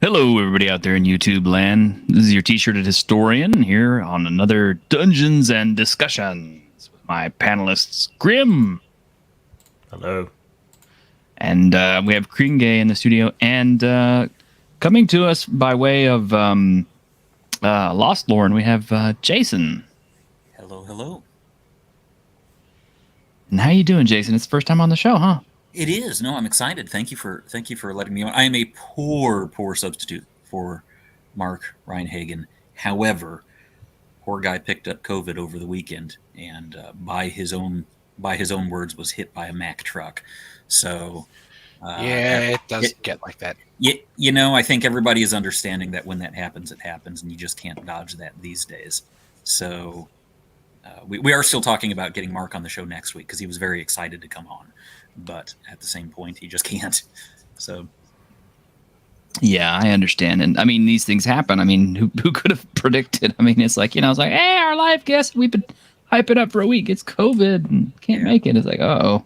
Hello, everybody out there in YouTube land. This is your T-shirted historian here on another Dungeons and Discussions with my panelists, Grim. Hello. And we have Kringe in the studio. And coming to us by way of Lost Lorne, we have Jason. Hello, hello. And how you doing, Jason? It's the first time on the show, huh? It is. No, I'm excited. Thank you for letting me on. I am a poor substitute for Mark Rein-Hagen. However, poor guy picked up COVID over the weekend, and by his own words, was hit by a Mack truck. So it does get like that. You know, I think everybody is understanding that when that happens, it happens, and you just can't dodge that these days. So we are still talking about getting Mark on the show next week because he was very excited to come on. But at the same point, he just can't. So, yeah, I understand. And I mean, these things happen. I mean, who could have predicted? I mean, it's like, it's like, hey, our live guest, we've been hyping up for a week. It's COVID and can't make it. It's like, oh.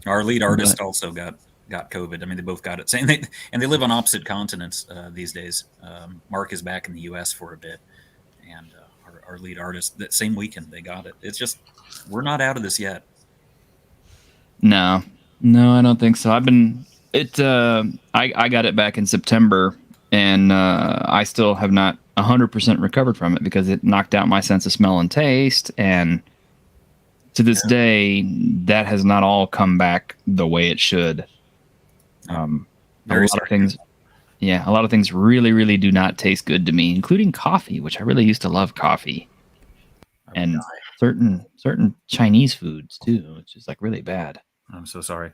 Our lead artist also got COVID. I mean, they both got it. And they live on opposite continents these days. Mark is back in the U.S. for a bit. And our lead artist, that same weekend, they got it. It's just, we're not out of this yet. No, I don't think so. I got it back in September, and I still have not 100% recovered from it because it knocked out my sense of smell and taste. And to this day, that has not all come back the way it should. A lot of things really, really do not taste good to me, including coffee, which I really used to love coffee. And certain Chinese foods too, which is like really bad. I'm so sorry.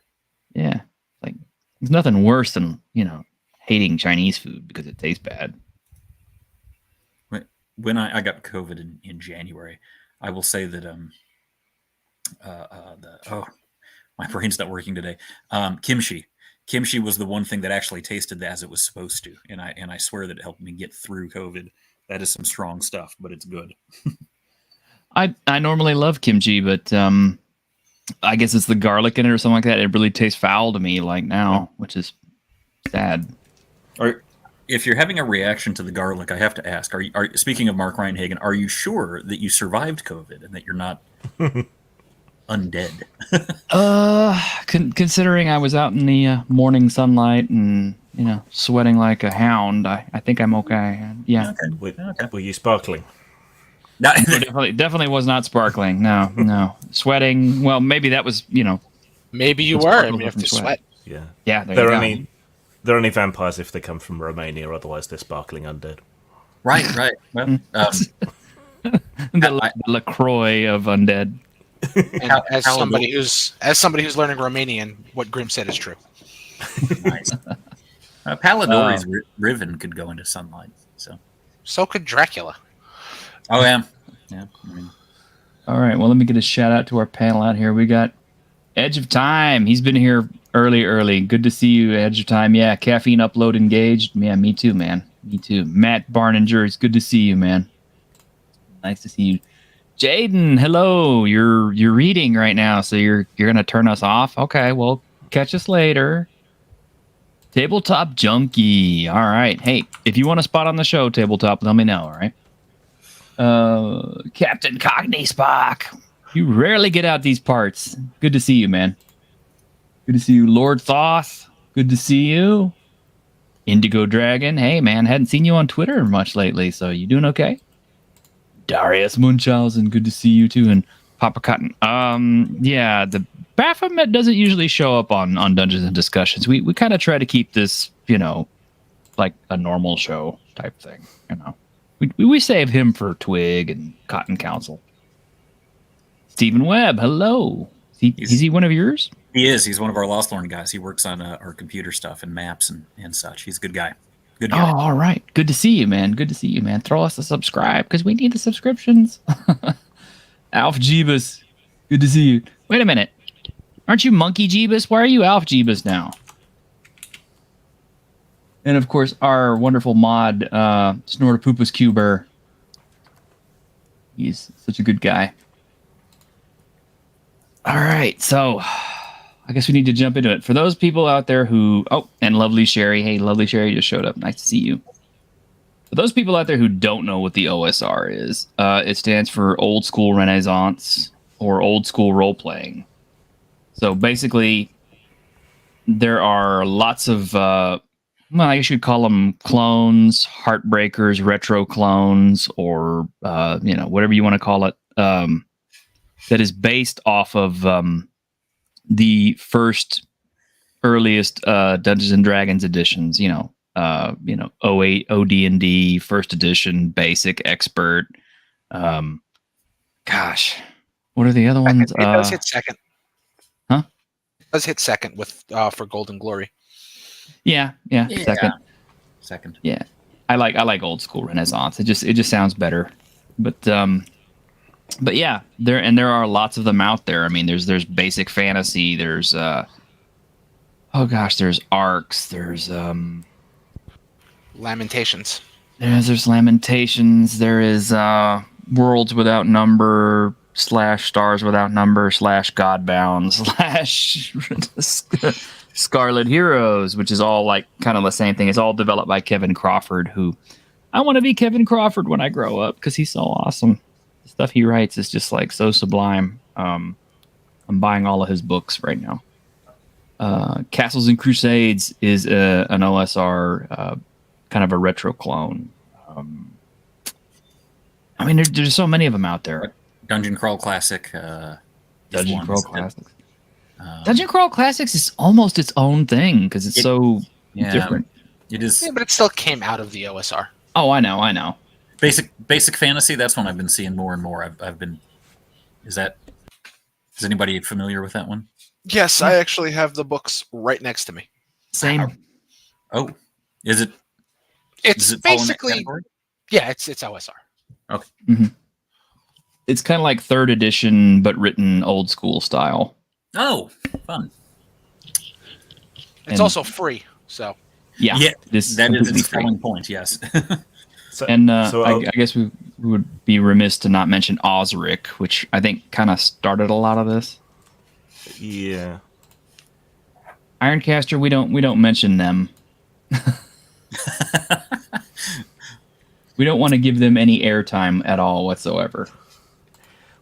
Yeah. Like there's nothing worse than, hating Chinese food because it tastes bad. When I got COVID in January, I will say that my brain's not working today. Kimchi was the one thing that actually tasted as it was supposed to, and I swear that it helped me get through COVID. That is some strong stuff, but it's good. I normally love kimchi, but I guess it's the garlic in it or something like that. It really tastes foul to me like now, which is sad. Or if you're having a reaction to the garlic, I have to ask, are speaking of Mark Rein-Hagen, are you sure that you survived COVID and that you're not undead? Considering I was out in the morning sunlight and, sweating like a hound, I think I'm okay. Yeah. Okay. Were you sparkling? No, definitely was not sparkling. No. Sweating. Well, maybe that was, Maybe you were. I mean, you have to sweat. Yeah. Yeah. They're only vampires if they come from Romania. Otherwise, they're sparkling undead. Right. Well, the LaCroix of undead. And as somebody who's learning Romanian, what Grim said is true. Nice. Palladori's Riven could go into sunlight. So could Dracula. Oh, yeah. All right. Well, let me get a shout out to our panel out here. We got Edge of Time. He's been here early. Good to see you, Edge of Time. Yeah, caffeine upload engaged. Yeah, me too, man. Me too. Matt Barninger, it's good to see you, man. Nice to see you. Jaden, hello. You're reading right now, so you're gonna turn us off. Okay, well, catch us later. Tabletop Junkie. All right. Hey, if you want a spot on the show, Tabletop, let me know. All right. Captain Cockney Spock. You rarely get out these parts. Good to see you, man. Good to see you, Lord Thoth. Good to see you. Indigo Dragon. Hey, man, hadn't seen you on Twitter much lately, so you doing okay? Darius Munchausen. Good to see you too, and Papa Cotton. Yeah, the Baphomet doesn't usually show up on Dungeons and Discussions. We kind of try to keep this, like a normal show type thing, We save him for Twig and Cotton Council. Stephen Webb, hello. Is he one of yours? He is. He's one of our Lost Lorne guys. He works on our computer stuff and maps and such. He's a good guy. Good guy. Oh, all right. Good to see you, man. Throw us a subscribe because we need the subscriptions. Alf Jeebus, good to see you. Wait a minute. Aren't you Monkey Jeebus? Why are you Alf Jeebus now? And of course, our wonderful mod, Snortopoopas Cuber. He's such a good guy. All right, so I guess we need to jump into it. For those people out there who, and Lovely Sherry. Hey, Lovely Sherry just showed up. Nice to see you. For those people out there who don't know what the OSR is, it stands for Old School Renaissance or Old School Role Playing. So basically, there are lots of, well, I guess you'd call them clones, heartbreakers, retro clones, or, whatever you want to call it, that is based off of the first, earliest Dungeons and Dragons editions, 08 OD&D, first edition, basic, expert. Gosh, what are the other ones? It does hit second. Huh? It does hit second with for Golden Glory. Yeah, Second. Yeah. I like old school Renaissance. It just sounds better. But yeah, there are lots of them out there. I mean, there's basic fantasy, there's there's arcs, there's Lamentations. there's Lamentations, there is Worlds Without Number / Stars Without Number / Godbound / Scarlet Heroes, which is all like kind of the same thing. It's all developed by Kevin Crawford, who I want to be Kevin Crawford when I grow up because he's so awesome. The stuff he writes is just like so sublime. I'm buying all of his books right now. Castles and Crusades is an OSR, kind of a retro clone. I mean, there's so many of them out there. Dungeon Crawl Classic. Dungeon Crawl Classics. Dungeon Crawl Classics is almost its own thing because it's so different. It is. Yeah, but it still came out of the OSR. Oh, I know. Basic fantasy. That's one I've been seeing more and more. I've been. Is anybody familiar with that one? Yes, I actually have the books right next to me. Same. Oh, is it? It's Does it fall in that basically category? it's OSR. Okay. Mm-hmm. It's kind of like third edition, but written old school style. Oh, fun. It's also free, so Yeah, that is its free. selling point. Yes. I guess we would be remiss to not mention Osric, which I think kind of started a lot of this. Yeah. Ironcaster, we don't mention them. We don't want to give them any airtime at all whatsoever.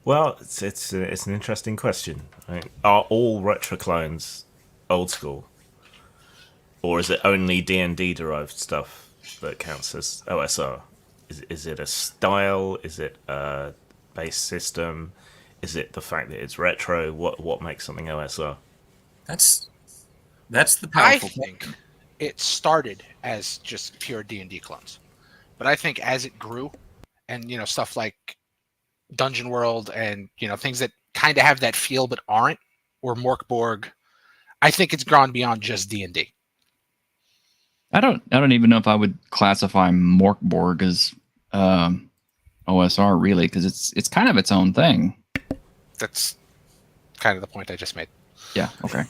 Well, it's an interesting question. Right? Are all retro clones old school, or is it only D&D derived stuff that counts as OSR? Is it a style? Is it a base system? Is it the fact that it's retro? What makes something OSR? That's the I powerful. think it started as just pure D&D clones. But I think as it grew, and stuff like Dungeon World and things that kind of have that feel but aren't, or Morkborg, I think it's gone beyond just D&D. I don't even know if I would classify Morkborg as OSR really, because it's kind of its own thing. That's kind of the point I just made. Yeah. Okay.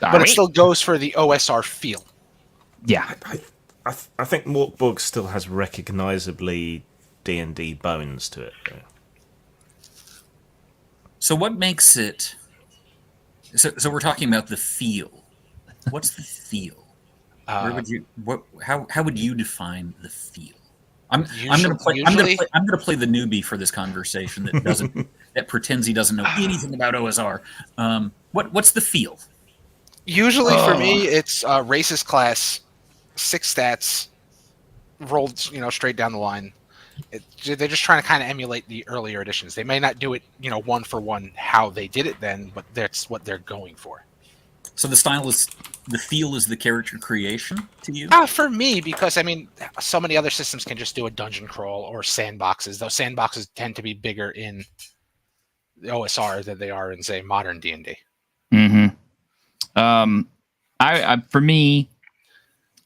But it still goes for the OSR feel. Yeah. I think Morkborg still has recognizably D&D bones to it. Though. So what makes it? So we're talking about the feel. What's the feel? Where would you? How would you define the feel? I'm going to play the newbie for this conversation that doesn't that pretends he doesn't know anything about OSR. What's the feel? Usually for me, it's racist class, 6 stats, rolled straight down the line. They're just trying to kind of emulate the earlier editions. They may not do it one for one how they did it then, but that's what they're going for. So the feel is the character creation to you? For me, because so many other systems can just do a dungeon crawl or sandboxes. Those sandboxes tend to be bigger in the OSR than they are in, say, modern D&D. Mm-hmm. For me,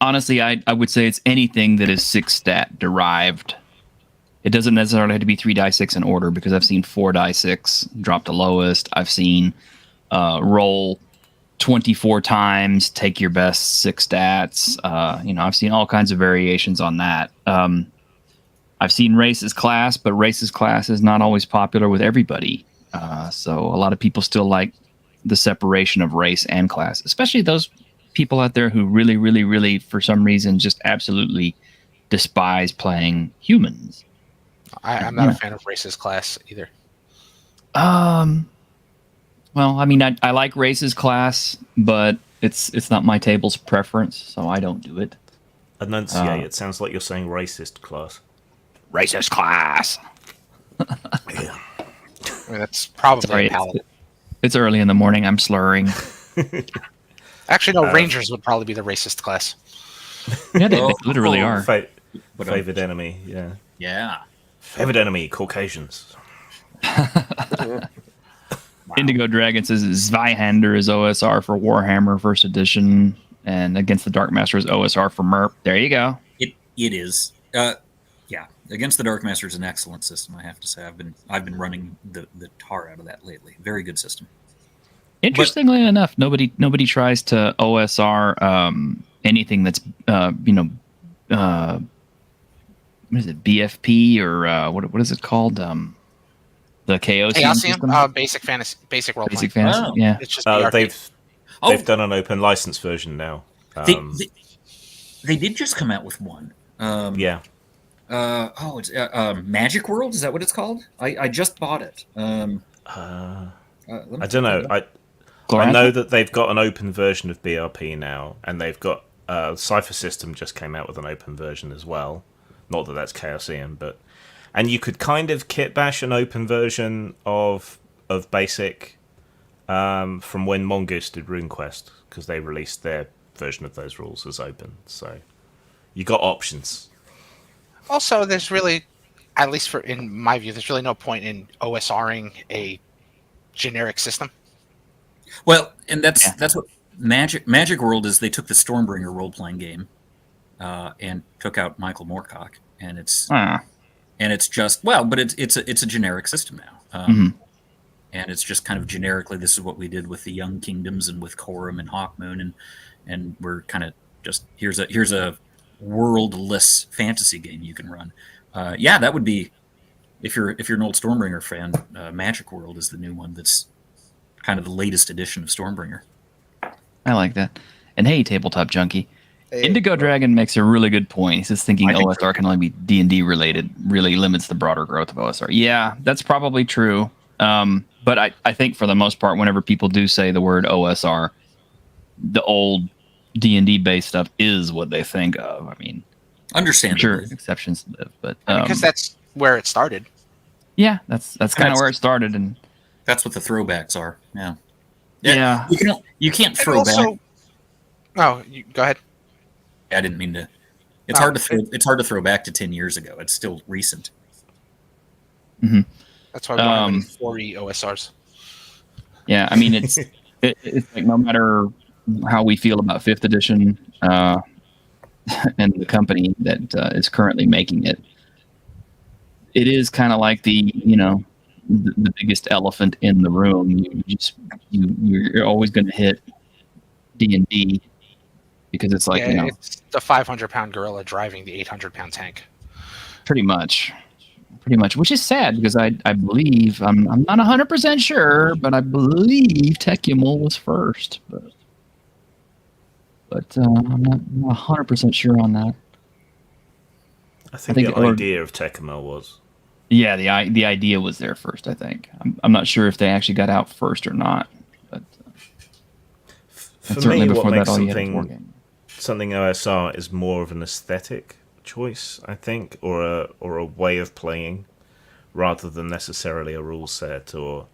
honestly, I would say it's anything that is 6 stat derived. It doesn't necessarily have to be 3-6 in order, because I've seen 4-6 drop the lowest. I've seen roll 24 times, take your best 6 stats. I've seen all kinds of variations on that. I've seen racist class, but racist class is not always popular with everybody. So a lot of people still like the separation of race and class, especially those people out there who really, really, really, for some reason, just absolutely despise playing humans. I'm not a fan of racist class either. Well, I mean, I like races class, but it's not my table's preference, so I don't do it. Enunciate. It sounds like you're saying racist class. Racist class. Yeah. I mean, that's probably a paladin. It's early in the morning. I'm slurring. Actually, no, Rangers would probably be the racist class. Yeah, they literally are. Favored enemy, yeah. Yeah. Favored enemy, Caucasians. Indigo Dragon says Zweihander is OSR for Warhammer First Edition, and Against the Dark Master is OSR for MERP. There you go. It is. Yeah, Against the Dark Master is an excellent system. I have to say, I've been running the tar out of that lately. Very good system. Interestingly enough, nobody tries to OSR anything that's what is it, BFP or what is it called? The Chaosium system? Basic role Basic playing. fantasy. Yeah, It's just BRP. They've done an open license version now. They did just come out with one. Yeah. It's Magic World. Is that what it's called? I just bought it. I don't know. I know that they've got an open version of BRP now, and they've got Cypher System just came out with an open version as well. Not that that's Chaosium, and you could kind of kit bash an open version of Basic from when Mongoose did RuneQuest, because they released their version of those rules as open. So you got options. Also, there's really, at least in my view, there's really no point in OSRing a generic system. Well, and that's what Magic World is. They took the Stormbringer role-playing game and took out Michael Moorcock, and it's just but it's a generic system now, and it's just kind of generically, this is what we did with the Young Kingdoms and with Corum and Hawkmoon, and we're kind of just here's a worldless fantasy game you can run. That would be, if you're an old Stormbringer fan, Magic World is the new one that's kind of the latest edition of Stormbringer. I like that. And hey, Tabletop Junkie, Indigo Dragon makes a really good point. He says thinking OSR can only be D&D related really limits the broader growth of OSR. Yeah, that's probably true. But I think for the most part, whenever people do say the word OSR, the old D&D based stuff is what they think of. I mean, understandably, sure, exceptions live, but because that's where it started. Yeah, that's kind of where it started, and that's what the throwbacks are. Yeah. You can't throw back. Oh, go ahead. I didn't mean to. It's hard to throw back to 10 years ago. It's still recent. Mm-hmm. That's why we don't have 4E OSRs. Yeah, I mean it's like no matter how we feel about 5th edition and the company that is currently making it, it is kind of like the biggest elephant in the room. You're always going to hit D&D because it's like it's the 500-pound gorilla driving the 800-pound tank. Pretty much, which is sad because I believe I'm not 100% sure, but I believe Techumul was first, but I'm not 100% sure on that. I think the idea of Techumul was. Yeah, the idea was there first. I think I'm not sure if they actually got out first or not. But for me, what makes something OSR is more of an aesthetic choice, I think, or a way of playing, rather than necessarily a rule set or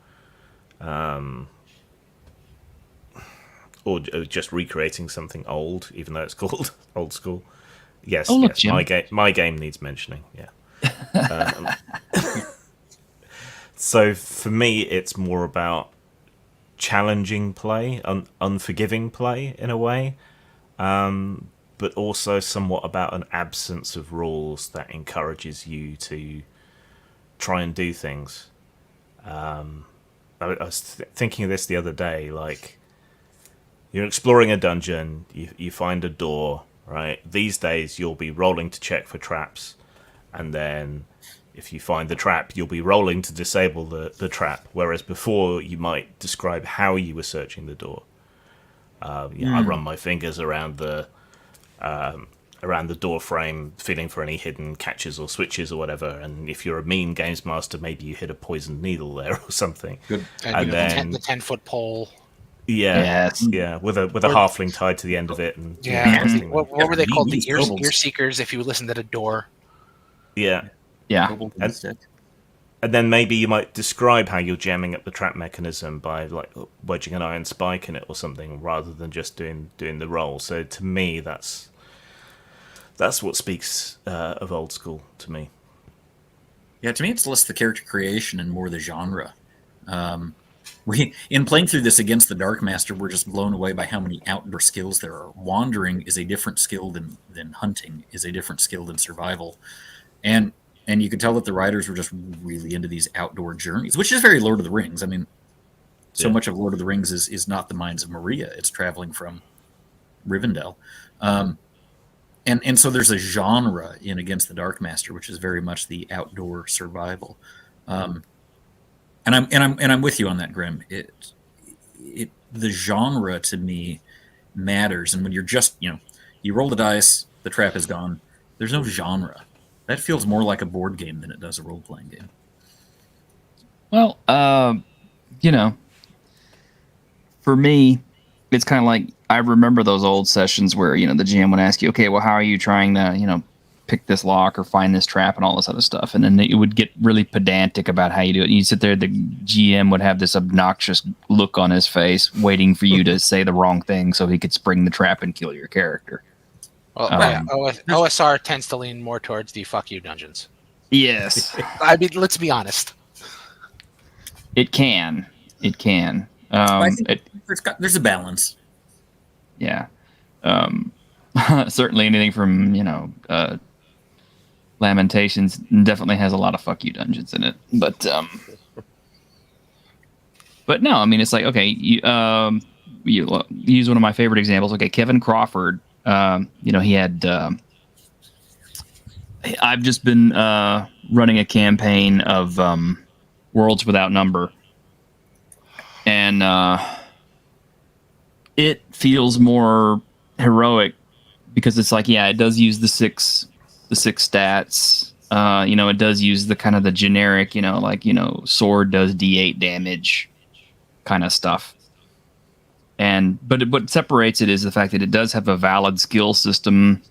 just recreating something old, even though it's called old school. Yes, my game needs mentioning. Yeah. So for me, it's more about challenging play, unforgiving play in a way, but also somewhat about an absence of rules that encourages you to try and do things. I was thinking of this the other day, like you're exploring a dungeon, you find a door, right? These days you'll be rolling to check for traps, and then if you find the trap, you'll be rolling to disable the trap, whereas before you might describe how you were searching the door. I run my fingers around the door frame, feeling for any hidden catches or switches or whatever. And if you're a mean games master, maybe you hit a poisoned needle there or something. Good. And then the 10-foot pole. Yes. With a halfling tied to the end of it, and Yeah. What were they called? The These ear nobles. seekers. If you listen to the door. yeah. Yeah. And then maybe you might describe how you're jamming up the trap mechanism by like wedging an iron spike in it or something, rather than just doing the roll. So to me, that's what speaks of old school to me. Yeah, to me, it's less the character creation and more the genre. In playing through this against the Dark Master, we're just blown away by how many outdoor skills there are. Wandering is a different skill than hunting, is a different skill than survival. And you could tell that the writers were just really into these outdoor journeys, which is very Lord of the Rings. I mean, so much of Lord of the Rings is not the Mines of Moria. It's traveling from Rivendell. And so there's a genre in Against the Dark Master, which is very much the outdoor survival. And I'm with you on that, Grim. The genre to me matters, and when you're just you roll the dice, the trap is gone. There's no genre. That feels more like a board game than it does a role playing game. Well, for me, it's kind of like I remember those old sessions where the GM would ask you, okay, well, how are you trying to pick this lock or find this trap and all this other stuff, and then it would get really pedantic about how you do it. And you sit there, the GM would have this obnoxious look on his face, waiting for you to say the wrong thing so he could spring the trap and kill your character. Well, OSR tends to lean more towards the fuck you dungeons. Yes. I mean, let's be honest. It can. I think there's a balance. Yeah. Certainly anything from, Lamentations definitely has a lot of fuck you dungeons in it. But no, I mean, it's like, okay, you use one of my favorite examples. Okay, Kevin Crawford, he had, I've just been running a campaign of Worlds Without Number. And it feels more heroic because it's like, yeah, it does use the six stats. It does use the kind of the generic, sword does D8 damage kind of stuff. But what separates it is the fact that it does have a valid skill system,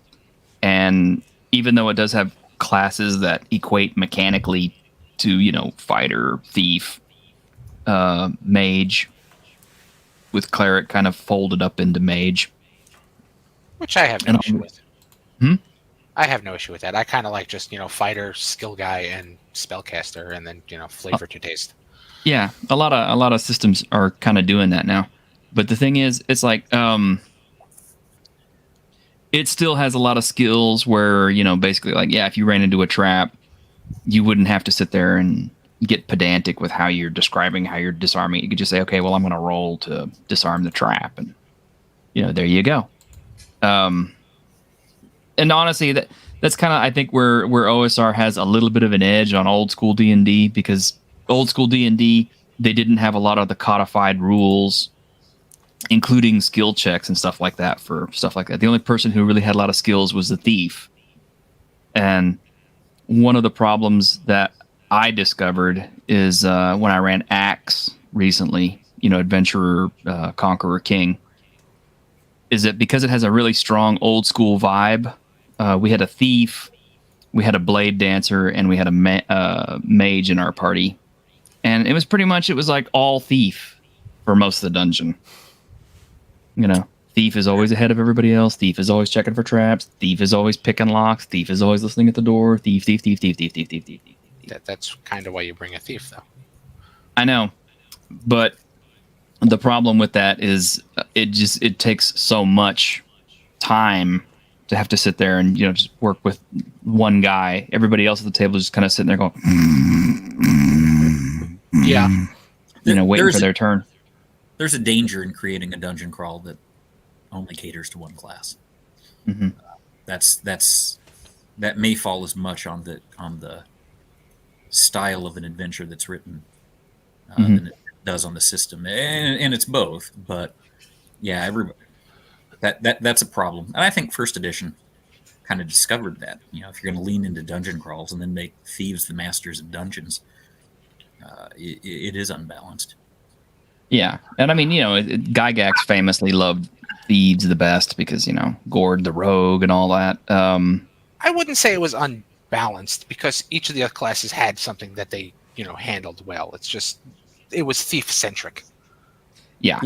and even though it does have classes that equate mechanically to fighter, thief, mage, with cleric kind of folded up into mage, which I have no issue with. I have no issue with that. I kind of like just fighter, skill guy, and spellcaster, and then flavor to taste. Yeah, a lot of systems are kind of doing that now. But the thing is, it's like it still has a lot of skills where basically like, yeah, if you ran into a trap, you wouldn't have to sit there and get pedantic with how you're describing how you're disarming. You could just say, okay, well, I'm going to roll to disarm the trap, and there you go. And honestly, that's kind of, I think, where OSR has a little bit of an edge on old school D&D, because old school D&D, they didn't have a lot of the codified rules, including skill checks and stuff like that for stuff like that. The only person who really had a lot of skills was the thief. And one of the problems that I discovered is when I ran Axe recently, Adventurer, Conqueror, King, is that because it has a really strong old school vibe, we had a thief, we had a blade dancer, and we had a mage in our party. And it was like all thief for most of the dungeon. Thief is always ahead of everybody else. Thief is always checking for traps. Thief is always picking locks. Thief is always listening at the door. Thief. That's kind of why you bring a thief, though. I know, but the problem with that is it takes so much time to have to sit there and just work with one guy. Everybody else at the table is just kind of sitting there going, yeah, waiting for their turn. There's a danger in creating a dungeon crawl that only caters to one class. Mm-hmm. That may fall as much on the style of an adventure that's written than it does on the system, and it's both. But yeah, that's a problem, and I think first edition kind of discovered that. If you're going to lean into dungeon crawls and then make thieves the masters of dungeons, it is unbalanced. Yeah, and I mean, Gygax famously loved thieves the best because Gord the rogue and all that. I wouldn't say it was unbalanced because each of the other classes had something that they handled well. It's just it was thief centric. Yeah.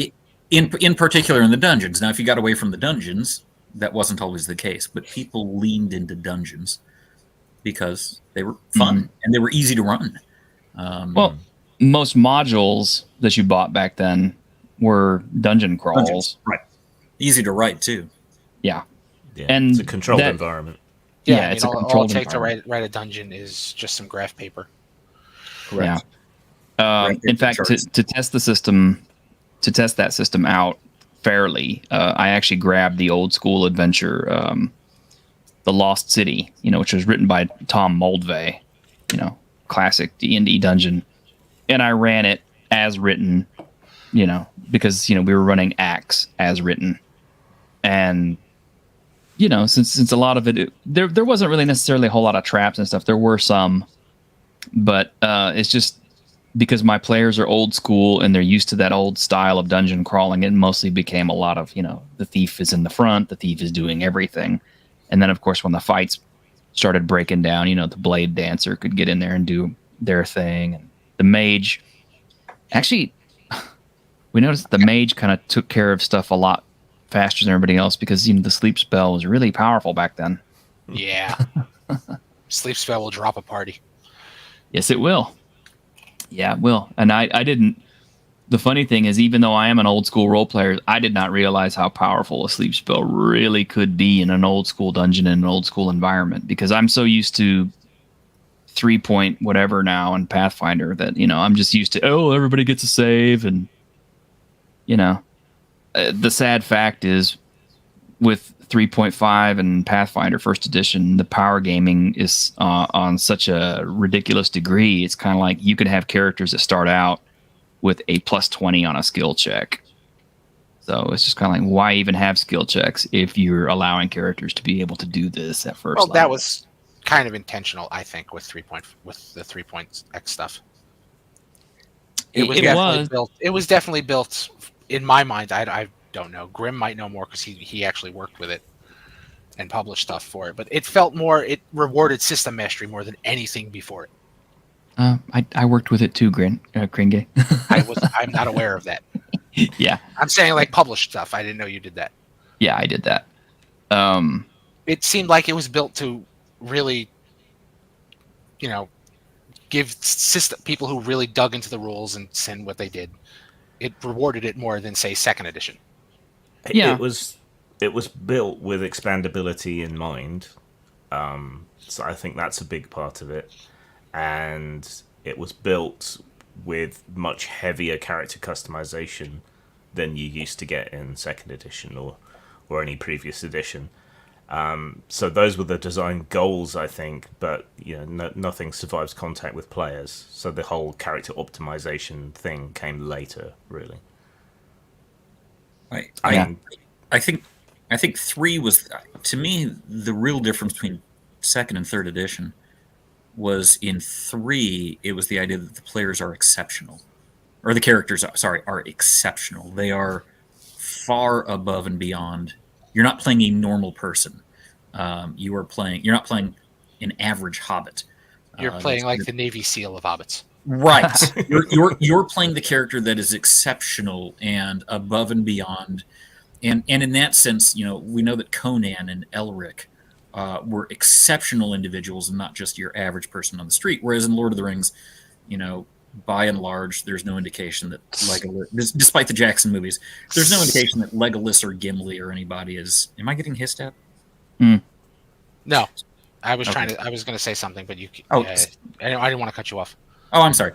In particular in the dungeons. Now, if you got away from the dungeons, that wasn't always the case, but people leaned into dungeons because they were fun and they were easy to run. Well, most modules that you bought back then were dungeon crawls. Dungeons, right. Easy to write, too. Yeah. And it's a controlled environment. Yeah, it's a controlled all it takes to environment. write a dungeon is just some graph paper. Correct. Yeah. In fact, to test the system, to test that system out fairly, I actually grabbed the old school adventure, The Lost City, which was written by Tom Moldvay, classic D&D dungeon, and I ran it as written, because we were running Axe as written, and since a lot of it there wasn't really necessarily a whole lot of traps and stuff. There were some, but it's just because my players are old school and they're used to that old style of dungeon crawling. It mostly became a lot of the thief is in the front, the thief is doing everything, and then of course when the fights started breaking down, the blade dancer could get in there and do their thing, and the mage actually we noticed the mage kind of took care of stuff a lot faster than everybody else because the sleep spell was really powerful back then. Yeah. Sleep spell will drop a party. Yes, it will. Yeah, it will. And I didn't. The funny thing is, even though I am an old school role player, I did not realize how powerful a sleep spell really could be in an old school dungeon in an old school environment, because I'm so used to 3-point whatever now in Pathfinder that I'm just used to everybody gets a save, and the sad fact is with 3.5 and Pathfinder First Edition, the power gaming is on such a ridiculous degree. It's kind of like you could have characters that start out with a +20 on a skill check. So it's just kind of like, why even have skill checks if you're allowing characters to be able to do this at first level? That was kind of intentional, I think, with the 3-point X stuff. It was definitely built in my mind. I don't know. Grimm might know more because he actually worked with it and published stuff for it. But it felt more. It rewarded system mastery more than anything before it. I worked with it too, Kringe. I'm not aware of that. Yeah, I'm saying like published stuff. I didn't know you did that. Yeah, I did that. It seemed like it was built to really, give people who really dug into the rules and send what they did. It rewarded it more than, say, second edition. Yeah, it was built with expandability in mind, so I think that's a big part of it, and it was built with much heavier character customization than you used to get in second edition or any previous edition. So those were the design goals, I think, but nothing survives contact with players. So the whole character optimization thing came later, really. I think 3 was, to me, the real difference between second and third edition was in 3. It was the idea that the players are exceptional, or the characters, are exceptional. They are far above and beyond. You're not playing a normal person. You're not playing an average hobbit. You're playing like the Navy SEAL of hobbits. Right. You're playing the character that is exceptional and above and beyond. And in that sense, we know that Conan and Elric were exceptional individuals and not just your average person on the street. Whereas in Lord of the Rings, by and large, there's no indication that Legolas, despite the Jackson movies, there's no indication that Legolas or Gimli or anybody is. Am I getting hissed at? No, I was trying to. I was going to say something, but you. I didn't want to cut you off. Oh, I'm sorry.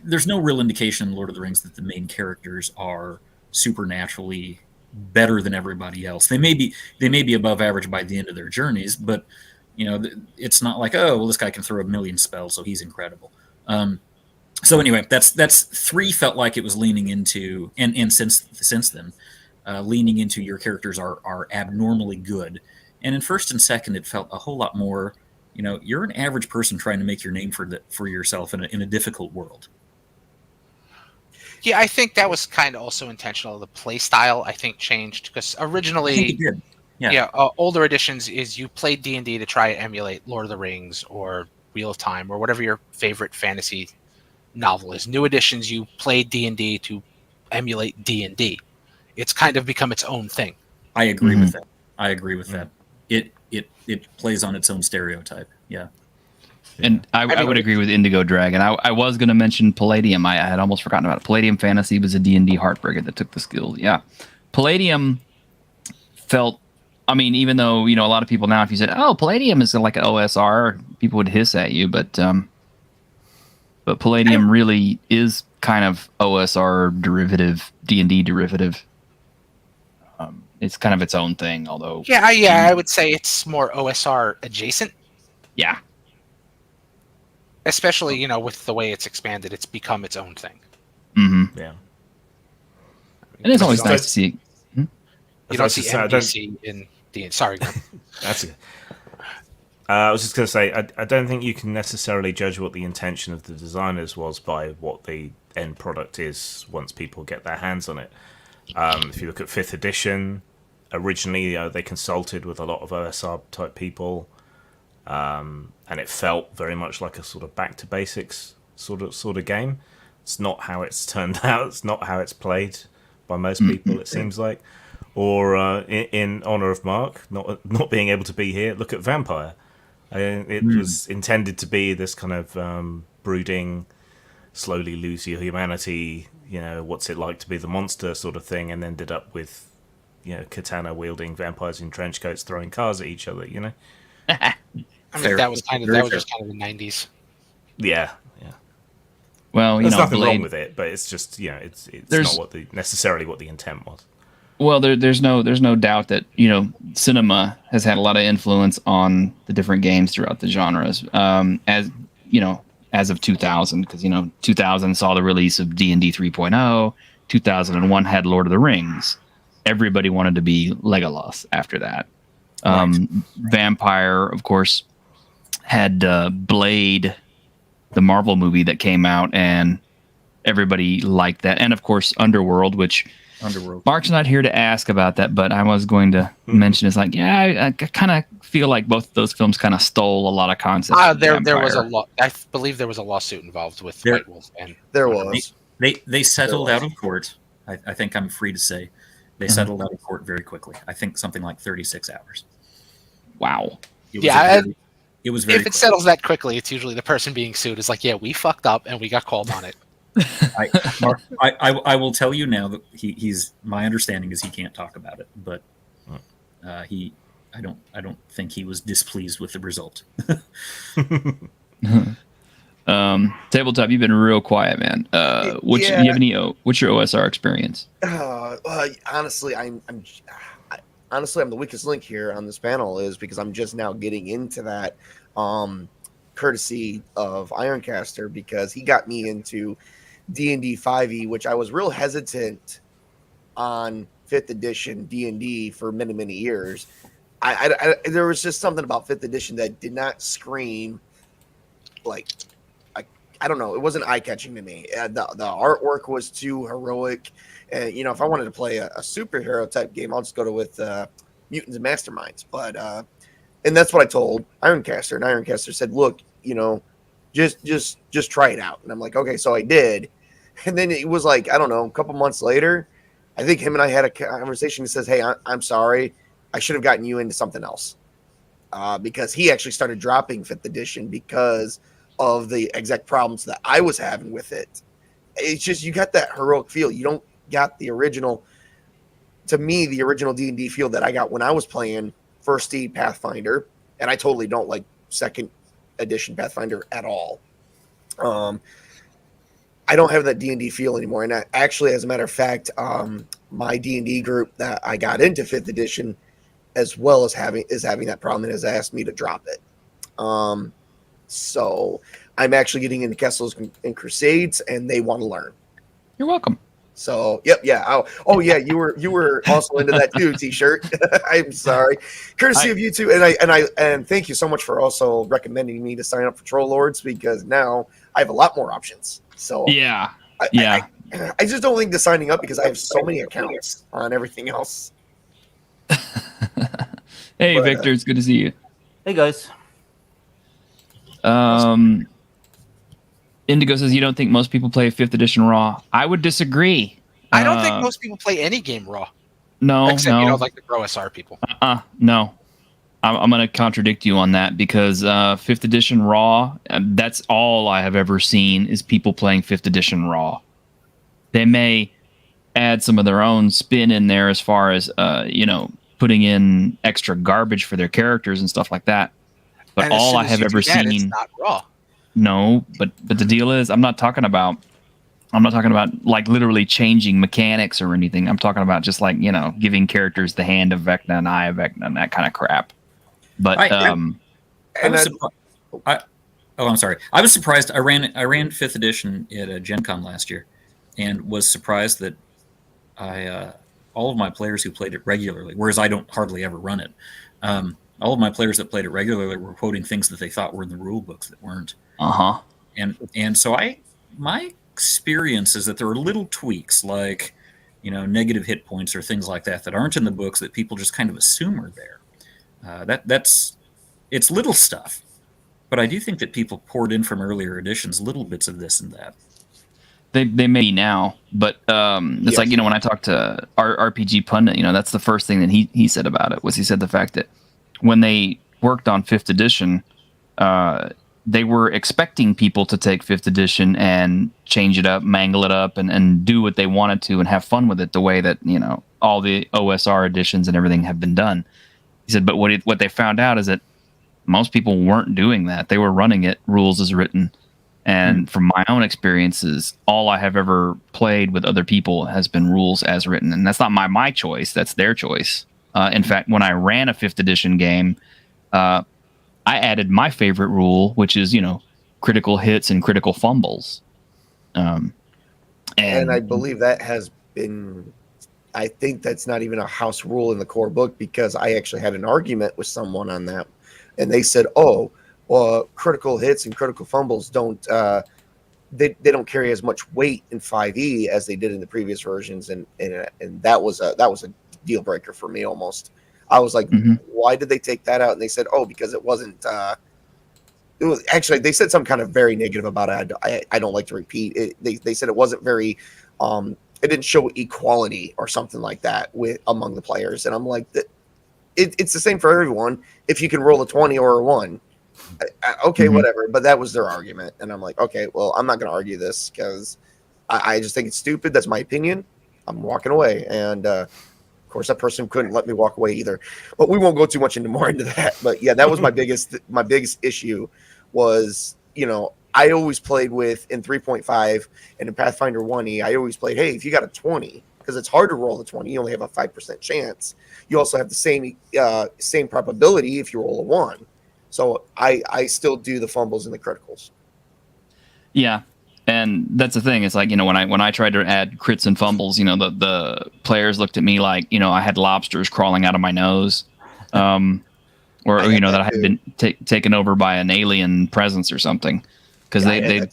There's no real indication in Lord of the Rings that the main characters are supernaturally better than everybody else. They may be above average by the end of their journeys, but It's not like, oh, well, this guy can throw a million spells, so he's incredible. So anyway, that's 3 felt like it was leaning into, and since then, leaning into your characters are abnormally good. And in first and second, it felt a whole lot more, you're an average person trying to make your name for yourself in a difficult world. Yeah, I think that was kind of also intentional. The play style, I think, changed because I think originally, it did. older editions is you played D&D to try to emulate Lord of the Rings or Wheel of Time or whatever your favorite fantasy novel is. New editions, you played D&D to emulate D&D. It's kind of become its own thing. I agree with that. I agree with that. It plays on its own stereotype. Yeah. And I would agree with Indigo Dragon. I was going to mention Palladium. I had almost forgotten about it. Palladium Fantasy was a D&D heartbreaker that took the skills. Yeah. Palladium felt, even though, a lot of people now, if you said, oh, Palladium is like an OSR, people would hiss at you. But Palladium really is kind of OSR derivative, D&D derivative. It's kind of its own thing, although... Yeah, I would say it's more OSR adjacent. Yeah. Especially, with the way it's expanded, it's become its own thing. Mm-hmm. Yeah. And it's always nice to see... You don't see NPC in D&D. Sorry, Graham. That's good. I was just going to say, I don't think you can necessarily judge what the intention of the designers was by what the end product is once people get their hands on it. If you look at 5th edition, originally they consulted with a lot of OSR type people, and it felt very much like a sort of back to basics sort of game. It's not how it's turned out. It's not how it's played by most people, it seems like. Or in honor of Mark not being able to be here, look at Vampire. It was intended to be this kind of brooding, slowly lose your humanity, what's it like to be the monster sort of thing, and ended up with, katana wielding vampires in trench coats throwing cars at each other. That was just kind of the 90s. Yeah. Well, there's nothing wrong with it, but it's just it's not necessarily what the intent was. Well, there's no doubt that cinema has had a lot of influence on the different games throughout the genres. As of 2000, because 2000 saw the release of D&D 3.0. 2001 had Lord of the Rings. Everybody wanted to be Legolas after that. Right. Vampire, of course, had Blade, the Marvel movie that came out, and everybody liked that. And of course, Underworld. Mark's not here to ask about that, but I was going to mention it's like, I kind of feel like both of those films kind of stole a lot of concepts. There was I believe there was a lawsuit involved with White Wolf, and there was. They settled out of court. I think I'm free to say they settled out of court very quickly. I think something like 36 hours. Wow. It was very if it settles that quickly, it's usually the person being sued is like, yeah, we fucked up and we got called on it. Mark, I will tell you now that he's my understanding is he can't talk about it, but I don't think he was displeased with the result. Tabletop, you've been real quiet, man. What's your OSR experience? Honestly, I'm the weakest link here on this panel is because I'm just now getting into that, courtesy of Ironcaster, because he got me into D&D 5e, which I was real hesitant on 5th edition D&D for many, many years. There was just something about 5th edition that did not scream like, I don't know. It wasn't eye-catching to me. The artwork was too heroic. And, if I wanted to play a superhero type game, I'll just go with Mutants and Masterminds. But and that's what I told Ironcaster. And Ironcaster said, look, just try it out. And I'm like, okay, so I did. And then it was like, I don't know, a couple months later, I think him and I had a conversation. He says, hey, I'm sorry. I should have gotten you into something else. Because he actually started dropping 5th edition because of the exact problems that I was having with it. It's just, you got that heroic feel. You don't got the original, to me, the original D&D feel that I got when I was playing First D Pathfinder. And I totally don't like 2nd edition Pathfinder at all. I don't have that D&D feel anymore. And actually, as a matter of fact, my D&D group that I got into 5th edition, as well as having that problem, and has asked me to drop it. So I'm actually getting into Kessels and Crusades, and they want to learn. You're welcome. So, yep, yeah. Oh, yeah. You were also into that too, T-shirt. I'm sorry, courtesy of you too, and thank you so much for also recommending me to sign up for Troll Lords, because now I have a lot more options. So Yeah, I just don't think the signing up, because I have so many accounts on everything else. Hey, But, Victor, it's good to see you. Hey guys. Indigo says you don't think most people play 5th edition Raw. I would disagree. I don't think most people play any game raw. No, Except, no. like the OSR people. No. I'm going to contradict you on that, because 5th edition Raw, that's all I have ever seen is people playing 5th edition Raw. They may add some of their own spin in there as far as, putting in extra garbage for their characters and stuff like that. But And as all soon I as have you ever do that, seen... it's not raw. No, but the deal is, I'm not talking about like literally changing mechanics or anything. I'm talking about just like, giving characters the hand of Vecna and eye of Vecna and that kind of crap. But I'm sorry. I was surprised. I ran 5th edition at Gen Con last year, and was surprised that all of my players who played it regularly, whereas I don't hardly ever run it, all of my players that played it regularly were quoting things that they thought were in the rule books that weren't. And so my experience is that there are little tweaks, like negative hit points or things like that aren't in the books that people just kind of assume are there. It's little stuff, but I do think that people poured in from earlier editions little bits of this and that. They may be now, but it's like, when I talked to our RPG pundit, that's the first thing that he said about it, was he said the fact that when they worked on 5th edition, they were expecting people to take 5th edition and change it up, mangle it up, and do what they wanted to and have fun with it the way that, all the OSR editions and everything have been done. He said, but what they found out is that most people weren't doing that. They were running it rules as written. And from my own experiences, all I have ever played with other people has been rules as written. And that's not my choice. That's their choice. In fact, when I ran a 5th edition game, I added my favorite rule, which is, critical hits and critical fumbles. And I believe that has been, I think that's not even a house rule in the core book, because I actually had an argument with someone on that. And they said, critical hits and critical fumbles don't, they don't carry as much weight in 5e as they did in the previous versions. And that was a deal breaker for me almost. I was like, why did they take that out? And they said, because it wasn't, it was actually, they said some kind of very negative about it. I don't like to repeat it. They said it wasn't very, it didn't show equality or something like that among the players. And I'm like, it's the same for everyone. If you can roll a 20 or a 1, whatever. But that was their argument. And I'm like, okay, well, I'm not going to argue this, because I just think it's stupid. That's my opinion. I'm walking away. And, of course, that person couldn't let me walk away either. But we won't go too much more into that. But yeah, that was my biggest issue was, I always played with in 3.5 and in Pathfinder 1E, I always played, hey, if you got a 20, because it's hard to roll a 20, you only have a 5% chance. You also have the same probability if you roll a 1. So I still do the fumbles and the criticals. Yeah. And that's the thing. It's like, when I tried to add crits and fumbles, the players looked at me like, I had lobsters crawling out of my nose, that I had been taken over by an alien presence or something, because that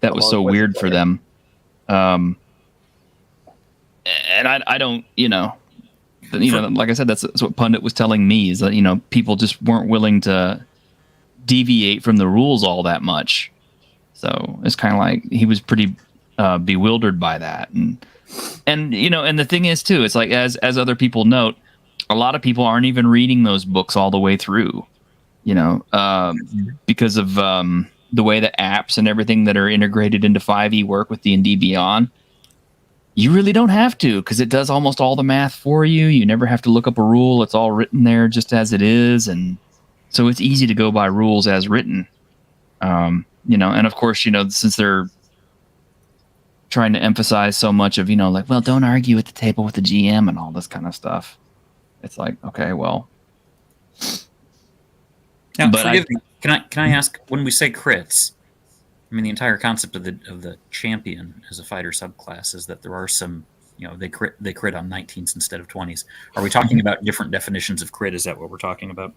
was so weird for them. And I don't, like I said, that's what Pundit was telling me, is that, people just weren't willing to deviate from the rules all that much. So it's kind of like he was pretty bewildered by that. And the thing is too, it's like, as other people note, a lot of people aren't even reading those books all the way through, because of the way the apps and everything that are integrated into 5e work with D&D Beyond. You really don't have to, because it does almost all the math for you. You never have to look up a rule. It's all written there just as it is. And so it's easy to go by rules as written. And of course, since they're trying to emphasize so much of, like, well, don't argue at the table with the GM and all this kind of stuff. It's like, okay, well. Now, Can I ask, when we say crits, I mean the entire concept of the champion as a fighter subclass is that there are some, they crit on 19s instead of 20s. Are we talking about different definitions of crit? Is that what we're talking about?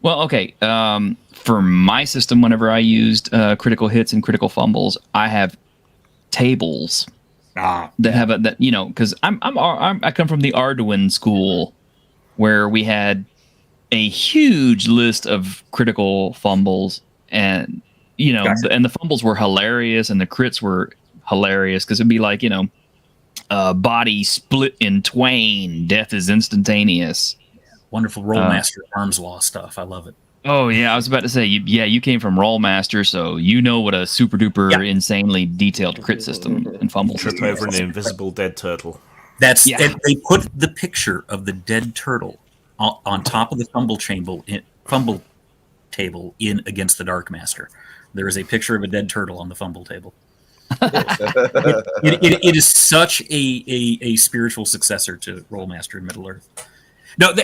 Well, okay. For my system, whenever I used critical hits and critical fumbles, I have tables that have because I come from the Arduin school where we had a huge list of critical fumbles, and Gotcha. and the fumbles were hilarious and the crits were hilarious because it'd be like body split in twain, death is instantaneous. Wonderful Rollmaster arms law stuff. I love it. Oh yeah, I was about to say, you came from Rollmaster, so you know what a super duper insanely detailed crit system and fumbles. Trip over an invisible dead turtle. And they put the picture of the dead turtle on top of the fumble table in Against the Dark Master. There is a picture of a dead turtle on the fumble table. It is such a spiritual successor to Rollmaster in Middle Earth. No,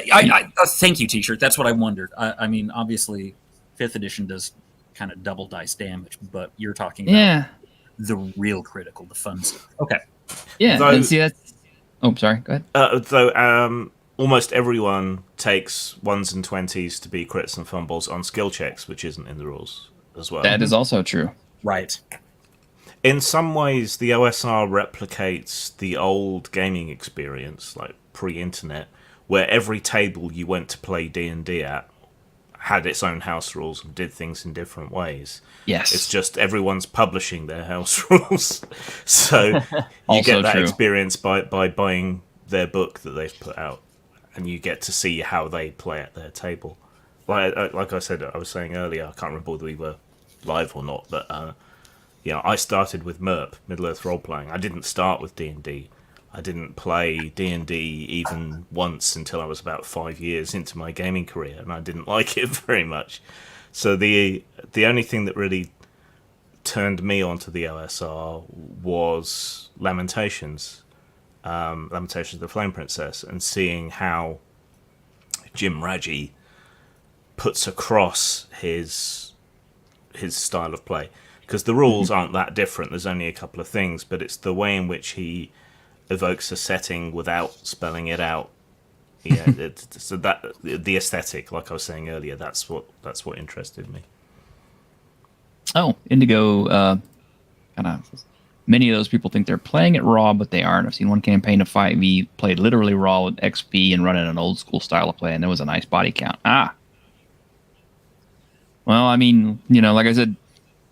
thank you, T-shirt. That's what I wondered. I mean, obviously, 5th edition does kind of double dice damage, but you're talking about the real critical, the fun stuff. Okay. Yeah, and see that's... Oh, sorry. Go ahead. Though almost everyone takes 1s and 20s to be crits and fumbles on skill checks, which isn't in the rules as well. That is also true. Right. In some ways, the OSR replicates the old gaming experience, like pre-internet, where every table you went to play D&D at had its own house rules and did things in different ways. Yes. It's just everyone's publishing their house rules. So you get that experience by buying their book that they've put out, and you get to see how they play at their table. Like I said, I was saying earlier, I can't remember whether we were live or not, but I started with MERP, Middle Earth Role Playing. I didn't start with D&D. I didn't play D&D even once until I was about 5 years into my gaming career, and I didn't like it very much. So the only thing that really turned me onto the OSR was Lamentations, Lamentations of the Flame Princess, and seeing how Jim Raji puts across his style of play. Because the rules aren't that different. There's only a couple of things, but it's the way in which he evokes a setting without spelling it out. Yeah, so that the aesthetic, like I was saying earlier, that's what interested me. Oh, Indigo, kind of. Many of those people think they're playing it raw, but they aren't. I've seen one campaign of 5e played literally raw with XP and running an old school style of play, and there was a nice body count. Well, I mean, like I said,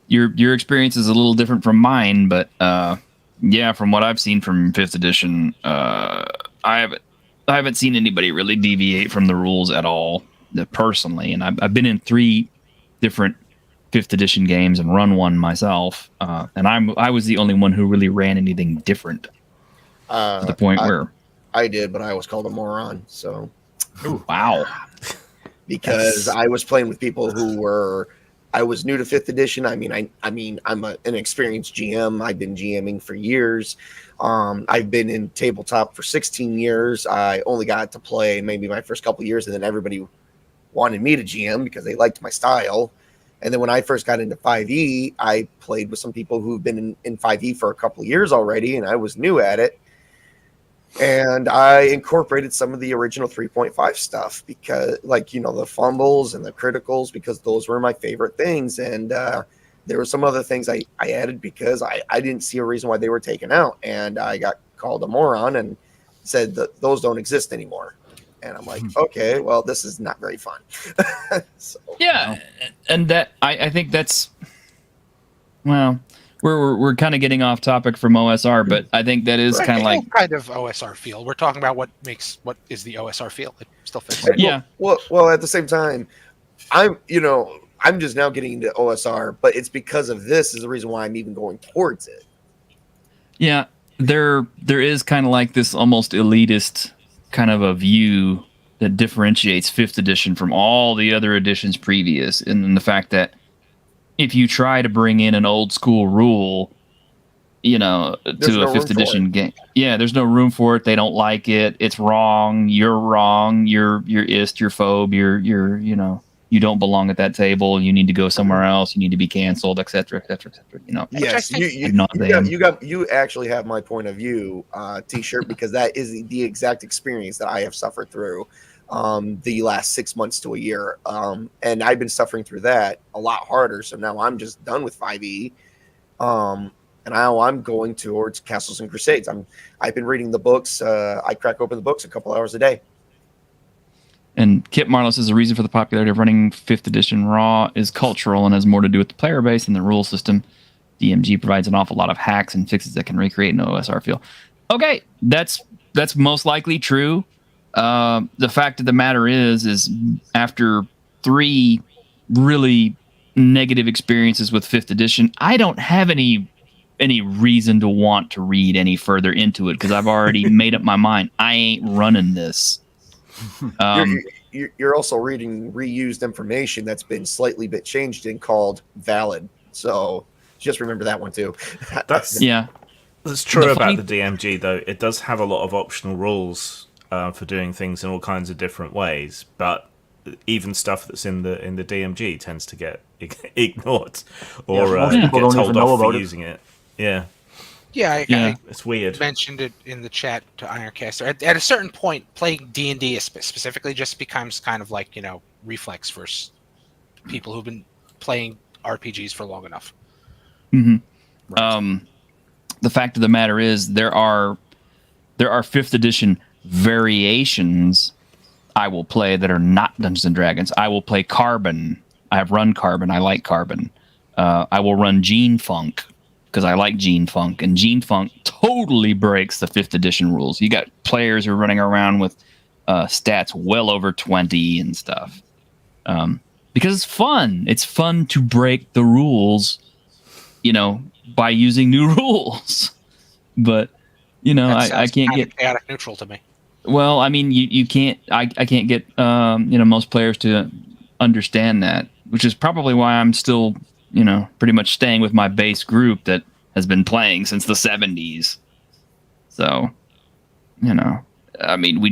your experience is a little different from mine, but from what I've seen from 5th edition, I haven't seen anybody really deviate from the rules at all, personally. And I've been in 3 different 5th edition games and run one myself, and I was the only one who really ran anything different. To the point where I did, but I was called a moron. So, wow, because I was playing with people who were. I was new to 5th edition. I mean, I'm an experienced GM. I've been GMing for years. I've been in tabletop for 16 years. I only got to play maybe my first couple of years, and then everybody wanted me to GM because they liked my style. And then when I first got into 5e, I played with some people who've been in 5e for a couple of years already, and I was new at it. And I incorporated some of the original 3.5 stuff because, the fumbles and the criticals, because those were my favorite things. And there were some other things I added because I didn't see a reason why they were taken out. And I got called a moron and said that those don't exist anymore. And I'm like, okay, well, this is not very fun. So, yeah, and that I think that's, well, we're kind of getting off topic from OSR, but I think that is kind of like kind of OSR feel. We're talking about what is the OSR feel. It still fits. Yeah. Well, at the same time, I'm just now getting into OSR, but it's because of this is the reason why I'm even going towards it. Yeah, there is kind of like this almost elitist kind of a view that differentiates 5th edition from all the other editions previous, and the fact that if you try to bring in an old school rule, to a 5th edition game, there's no room for it. They don't like it. It's wrong. You're wrong. You're ist. You're phobe. You're you don't belong at that table. You need to go somewhere else. You need to be canceled, etc., etc., etc. You know. Yes, you actually have my point of view T-shirt, because that is the exact experience that I have suffered through the last 6 months to a year, and I've been suffering through that a lot harder. So now I'm just done with 5e, and now I'm going towards Castles and Crusades. I've been reading the books. I crack open the books a couple hours a day. And Kip Marlowe says the reason for the popularity of running 5th edition Raw is cultural and has more to do with the player base than the rule system. DMG provides an awful lot of hacks and fixes that can recreate an OSR feel. Okay, that's most likely true. The fact of the matter is after 3 really negative experiences with 5th edition, I don't have any reason to want to read any further into it because I've already made up my mind. I ain't running this. You're also reading reused information that's been slightly bit changed and called valid. So just remember that one too. That's true about the DMG though. It does have a lot of optional rules for doing things in all kinds of different ways, but even stuff that's in the DMG tends to get ignored or get told off for using it. Yeah. Yeah, it's weird. Mentioned it in the chat to Ironcaster. At a certain point, playing D&D specifically just becomes kind of like, reflex for people who've been playing RPGs for long enough. Mm-hmm. Right. The fact of the matter is there are 5th edition variations I will play that are not Dungeons and Dragons. I will play Carbon. I have run Carbon. I like Carbon. I will run Gene Funk, because I like Gene Funk, and Gene Funk totally breaks the 5th edition rules. You got players who are running around with stats well over 20 and stuff. Because it's fun. It's fun to break the rules, by using new rules. But, I can't get chaotic neutral to me. Well, I mean, you can't. I can't get most players to understand that, which is probably why I'm still pretty much staying with my base group that has been playing since the 70s. So, I mean, we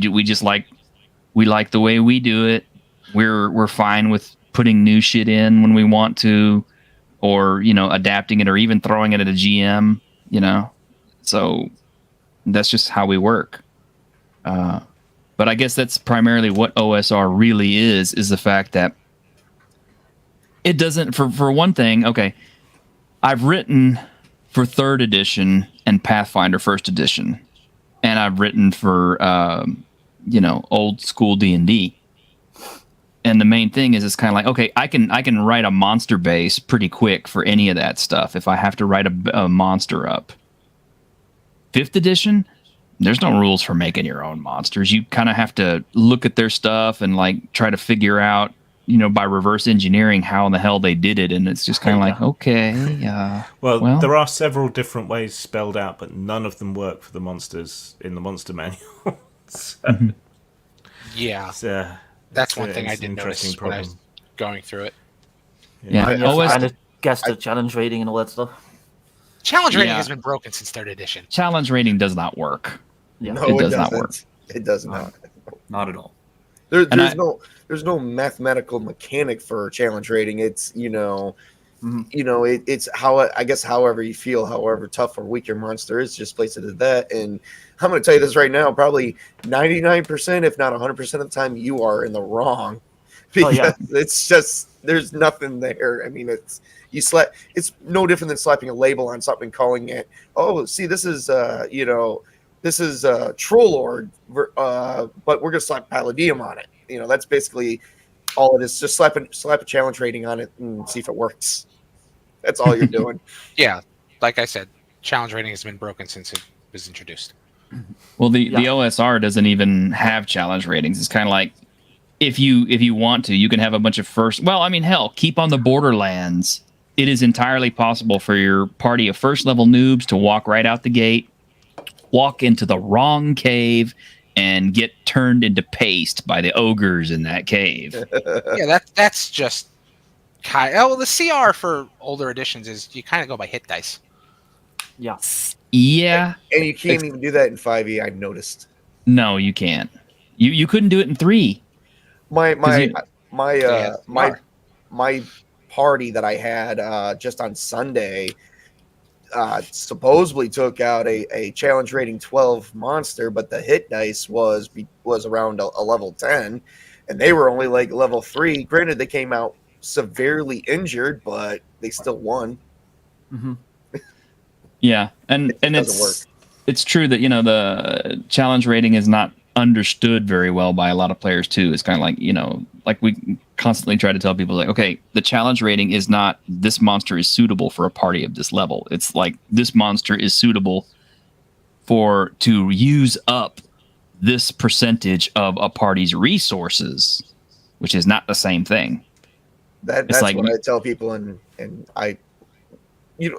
like the way we do it. We're fine with putting new shit in when we want to, or adapting it, or even throwing it at a GM. So that's just how we work. But I guess that's primarily what OSR really is the fact that it doesn't, for one thing, okay, I've written for 3rd edition and Pathfinder 1st edition, and I've written for, old school D&D. And the main thing is it's kind of like, okay, I can write a monster base pretty quick for any of that stuff if I have to write a monster up. 5th edition, there's no rules for making your own monsters. You kind of have to look at their stuff and try to figure out, by reverse engineering how in the hell they did it. And it's just kind of like, okay. Well, there are several different ways spelled out, but none of them work for the monsters in the monster manual. Yeah. That's one thing I did notice when I was going through it. Yeah. You have to kind of guess the challenge rating and all that stuff. Challenge rating has been broken since 3rd edition. Challenge rating does not work. Yeah. No, it does not work. It does not. Not at all. There's no mathematical mechanic for challenge rating. It's it's how, I guess, however you feel, however tough or weak your monster is, just place it at that. And I'm going to tell you this right now, probably 99%, if not 100% of the time, you are in the wrong, because it's just, there's nothing there. I mean, it's no different than slapping a label on something, calling it, oh, see, this is Troll Lord, but we're going to slap Palladium on it. That's basically all it is. Just slap a challenge rating on it and see if it works. That's all you're doing. Yeah, like I said, challenge rating has been broken since it was introduced. Well, the OSR doesn't even have challenge ratings. It's kind of like, if you want to, you can have a bunch of first. Well, I mean, hell, keep on the Borderlands. It is entirely possible for your party of first level noobs to walk right out the gate, walk into the wrong cave, and get turned into paste by the ogres in that cave. Yeah, that's just the CR for older editions is you kind of go by hit dice. Yeah. Yeah. And you can't even do that in 5e, I've noticed. No, you can't. You couldn't do it in 3. My my Yes, you my are. my party that I had just on Sunday supposedly took out a challenge rating 12 monster, but the hit dice was around a level 10, and they were only like level 3. Granted, they came out severely injured, but they still won. Hmm. Yeah, and It doesn't work. it's true that the challenge rating is not understood very well by a lot of players too. It's kind of like like we constantly try to tell people like, okay, the challenge rating is not this monster is suitable for a party of this level. It's like this monster is suitable to use up this percentage of a party's resources, which is not the same thing. That's like what I tell people, and I Yeah.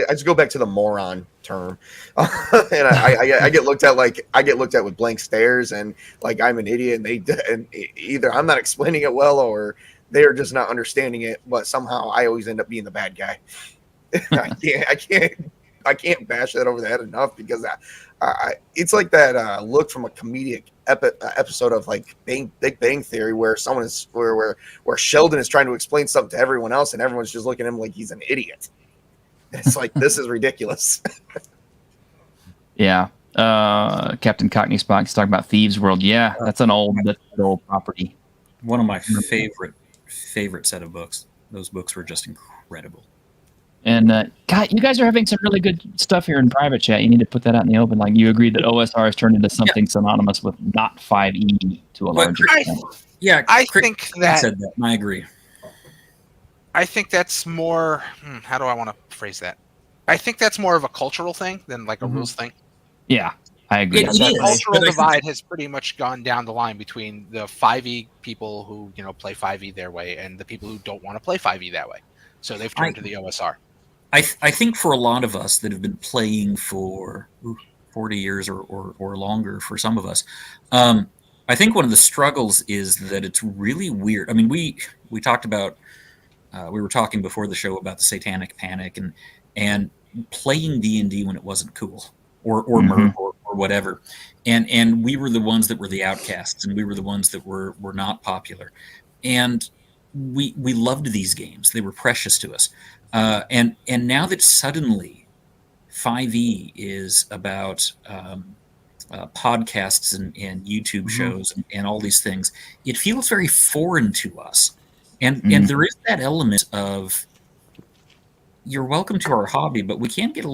I just go back to the moron term, and I get looked at with blank stares, and like I'm an idiot, and either I'm not explaining it well or they're just not understanding it. But somehow I always end up being the bad guy. I can't bash that over the head enough, because it's like that look from a comedic episode of like Big Bang Theory, where someone is where Sheldon is trying to explain something to everyone else, and everyone's just looking at him like he's an idiot. It's like, this is ridiculous. Yeah. Captain Cockney Spock's talking about Thieves World. Yeah, that's an old property. One of my favorite set of books. Those books were just incredible. And God, you guys are having some really good stuff here in private chat. You need to put that out in the open. Like, you agree that OSR has turned into something synonymous with not 5e to a large extent. I Chris think that said that, and I agree. I think that's more. How do I want to phrase that? I think that's more of a cultural thing than like a rules thing. Yeah, I agree. The cultural divide has pretty much gone down the line between the 5e people who play 5e their way and the people who don't want to play 5e that way. So they've turned to the OSR. I think for a lot of us that have been playing for 40 years or longer, for some of us, I think one of the struggles is that it's really weird. I mean, we talked about. We were talking before the show about the Satanic Panic and playing D&D when it wasn't cool, or Merc or whatever, and we were the ones that were the outcasts, and we were the ones that were not popular, and we loved these games. They were precious to us, and now that suddenly 5e is about podcasts and YouTube shows and all these things, it feels very foreign to us. And there is that element of, you're welcome to our hobby, but we can get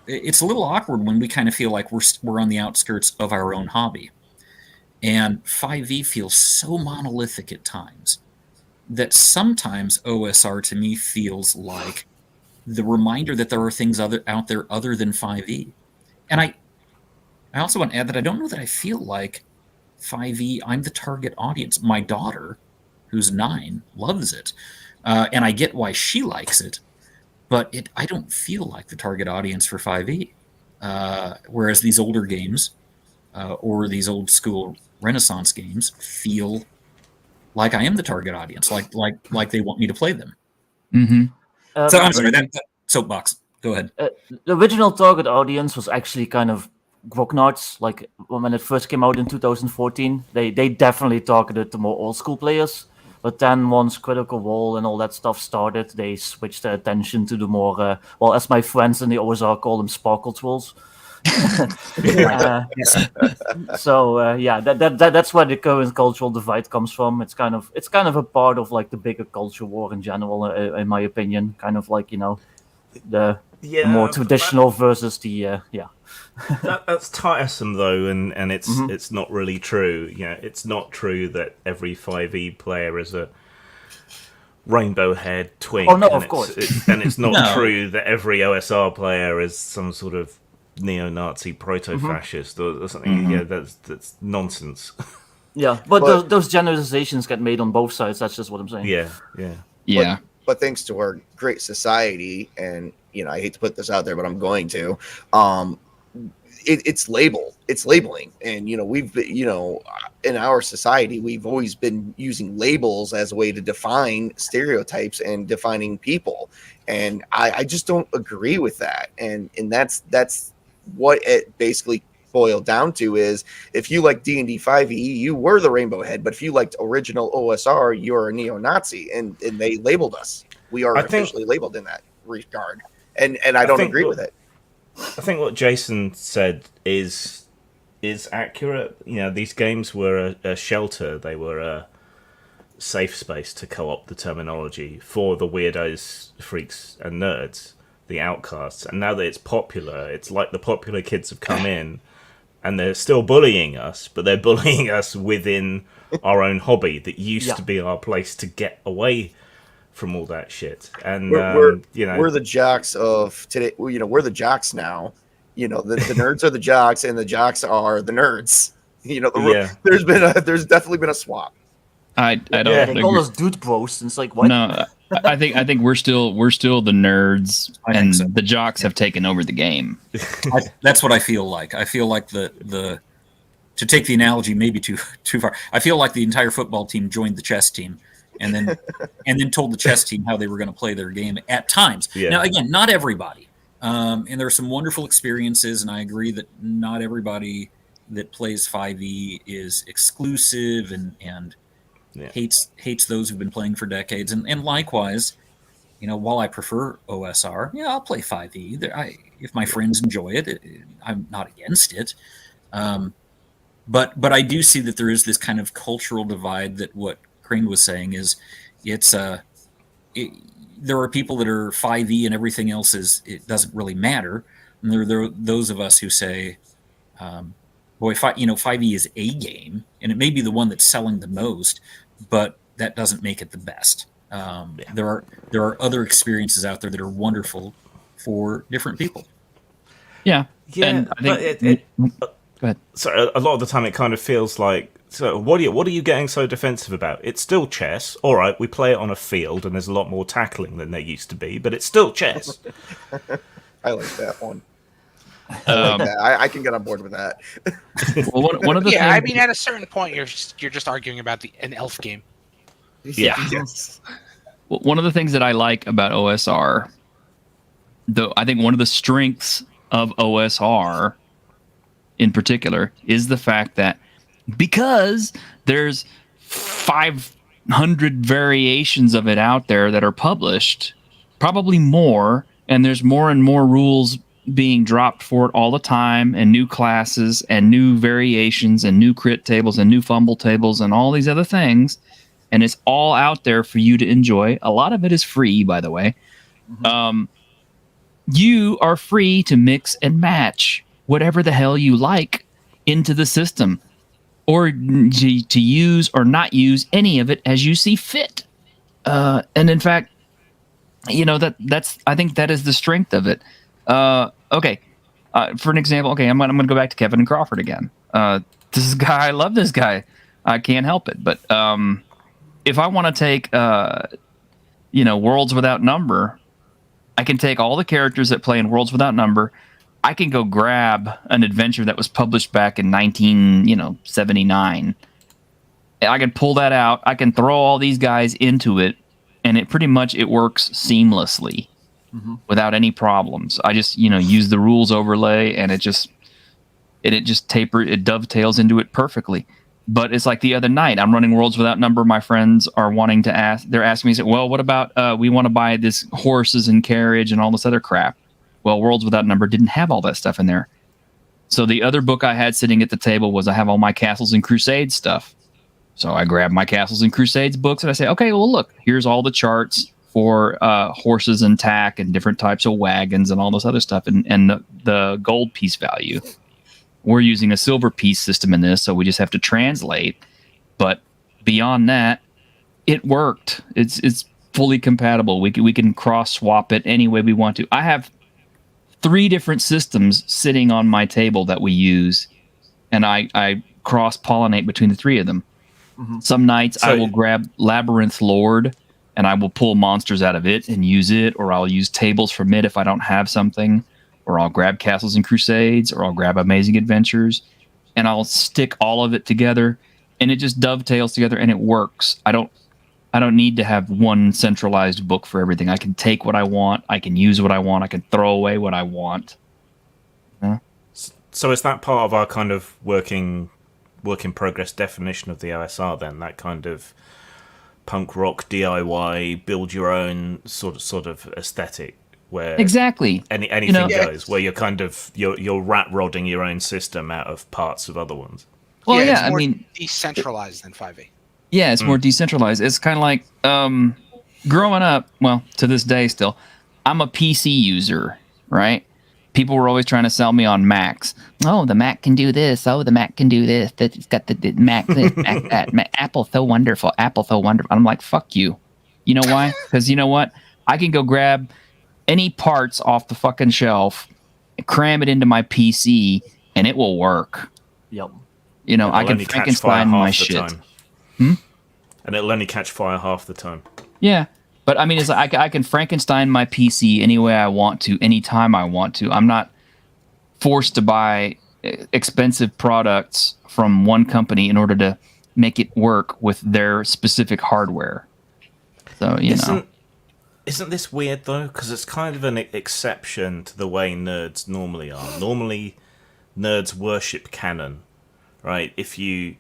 it's a little awkward when we kind of feel like we're on the outskirts of our own hobby. And 5e feels so monolithic at times that sometimes OSR to me feels like the reminder that there are things out there other than 5e. And I also want to add that I don't know that I feel like 5e, I'm the target audience. My daughter, who's 9, loves it, and I get why she likes it, but I don't feel like the target audience for 5e. Whereas these older games, or these old school Renaissance games, feel like I am the target audience, like they want me to play them. So I'm sorry, that soapbox. Go ahead. The original target audience was actually kind of grognards. Like when it first came out in 2014, they definitely targeted the more old school players. But then once Critical Role and all that stuff started, they switched their attention to the more, well, as my friends in the OSR call them, sparkle trolls. So that's where the current cultural divide comes from. It's kind of a part of like the bigger culture war in general, in my opinion. Kind of like the more traditional versus the That's tiresome though, and it's not really true. It's not true that every 5e player is a rainbow-haired twink. Oh no, of course. And it's not true that every OSR player is some sort of neo-Nazi proto-fascist or something. Yeah, that's nonsense. Yeah, but those generalizations get made on both sides. That's just what I'm saying. Yeah. But thanks to our great society, and I hate to put this out there, but I'm going to. It's labeling, and we've been, in our society we've always been using labels as a way to define stereotypes and defining people, and I just don't agree with that, and that's what it basically boil down to is if you like D&D 5e, you were the Rainbow Head, but if you liked original OSR, you're a neo-Nazi, and they labeled us. We are officially labeled in that regard, and I don't agree with it. I think what Jason said is accurate. You know, these games were a shelter. They were a safe space, to co-opt the terminology, for the weirdos, freaks, and nerds, the outcasts. And now that it's popular, it's like the popular kids have come in, and they're still bullying us, but they're bullying us within our own hobby that used to be our place to get away from all that shit. And we're the jocks of today. You know, we're the jocks now. You know, the nerds are the jocks, and the jocks are the nerds. You know, there's definitely been a swap. I don't They call us dude bros, and it's like, what? No, I think we're still the nerds, and the jocks have taken over the game. That's what I feel like. I feel like the to take the analogy maybe too far. I feel like the entire football team joined the chess team, and then told the chess team how they were going to play their game at times. Yeah. Now, again, not everybody, and there are some wonderful experiences, and I agree that not everybody that plays 5e is exclusive and hates those who've been playing for decades. And likewise, you know, while I prefer OSR, I'll play 5e. If my friends enjoy it, I'm not against it. But I do see that there is this kind of cultural divide that what Crane was saying is there are people that are 5e and everything else it doesn't really matter. And there are those of us who say, 5e is a game, and it may be the one that's selling the most, but that doesn't make it the best. There are other experiences out there that are wonderful for different people. Yeah. And I think go ahead. So a lot of the time it kind of feels like, so what are you getting so defensive about? It's still chess. All right, we play it on a field, and there's a lot more tackling than there used to be, but it's still chess. I like that one. I can get on board with that. Well, one of the things, I mean, at a certain point, you're just arguing about an elf game. Yeah. Yes. Well, one of the things that I like about OSR, though, I think one of the strengths of OSR in particular is the fact that because there's 500 variations of it out there that are published, probably more, and there's more and more rules being dropped for it all the time, and new classes and new variations and new crit tables and new fumble tables and all these other things, and it's all out there for you to enjoy. A lot of it is free, by the way. Mm-hmm. You are free to mix and match whatever the hell you like into the system, or to use or not use any of it as you see fit. And in fact, that's I think that is the strength of it. Okay. For an example, I'm going to go back to Kevin and Crawford again. This guy, I love this guy. I can't help it. But if I want to take, Worlds Without Number, I can take all the characters that play in Worlds Without Number. I can go grab an adventure that was published back in 1979. I can pull that out. I can throw all these guys into it, and it works seamlessly. Mm-hmm. Without any problems. I just, use the rules overlay, and it dovetails into it perfectly. But it's like the other night, I'm running Worlds Without Number. My friends are they're asking me, well, what about, we want to buy this horses and carriage and all this other crap. Well, Worlds Without Number didn't have all that stuff in there. So the other book I had sitting at the table was I have all my Castles and Crusades stuff. So I grab my Castles and Crusades books, and I say, okay, well, look, here's all the charts for horses and tack and different types of wagons and all this other stuff, and the gold piece value. We're using a silver piece system in this, so we just have to translate. But beyond that, it worked. It's fully compatible. We can cross swap it any way we want to. I have 3 different systems sitting on my table that we use, and I cross pollinate between the 3 of them. Mm-hmm. Some nights I will grab Labyrinth Lord, and I will pull monsters out of it and use it, or I'll use tables from it if I don't have something, or I'll grab Castles and Crusades, or I'll grab Amazing Adventures, and I'll stick all of it together, and it just dovetails together, and it works. I don't need to have one centralized book for everything. I can take what I want, I can use what I want, I can throw away what I want. So So is that part of our kind of work in progress definition of the OSR then? That kind of punk rock DIY, build your own sort of aesthetic where Exactly. anything goes, where you're kind of you're rat rodding your own system out of parts of other ones. Well, it's I more mean, decentralized than 5e. yeah, it's more decentralized. It's kind of like growing up. Well, to this day, still, I'm a PC user, right? People were always trying to sell me on Macs. Oh, the Mac can do this. Oh, the Mac can do this. It's got the Mac this, Mac that. Apple's so wonderful. Apple's so wonderful. I'm like, fuck you. You know why? Because you know what? I can go grab any parts off the fucking shelf, cram it into my PC, and it will work. Yep. You know, I can Frankenstein my shit. And it'll only catch fire half the time. Yeah. But I mean, it's like I can Frankenstein my PC any way I want to, anytime I want to. I'm not forced to buy expensive products from one company in order to make it work with their specific hardware. So, you know. Isn't this weird, though? Because it's kind of an exception to the way nerds normally are. Normally, nerds worship canon, right? If you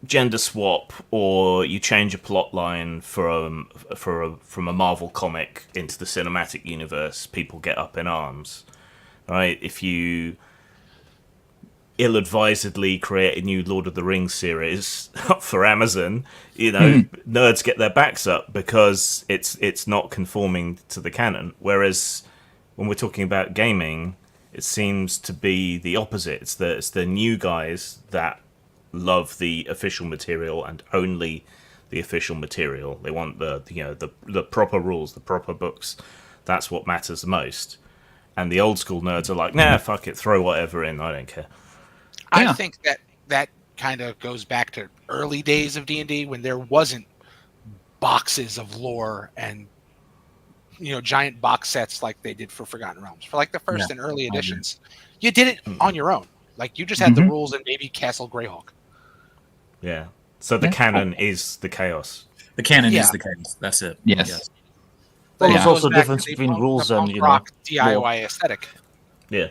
gender swap or you change a plot line from a Marvel comic into the cinematic universe, people get up in arms, right? If you ill-advisedly create a new Lord of the Rings series for Amazon, you know, nerds get their backs up because it's not conforming to the canon. Whereas when we're talking about gaming, it seems to be the opposite. It's the new guys that love the official material and only the official material. They want the proper rules, the proper books. That's what matters the most. And the old school nerds are like, nah, fuck it, throw whatever in, I don't care. I think that kind of goes back to early days of D&D when there wasn't boxes of lore and giant box sets like they did for Forgotten Realms. For like the first and early editions, you did it on your own. Like you just had the rules and maybe Castle Greyhawk. Yeah. So the canon is the chaos. The canon is the chaos. That's it. Yes. Well, It there's goes also a back difference to the between punk- rules the and punk rock DIY lore. aesthetic. Yeah.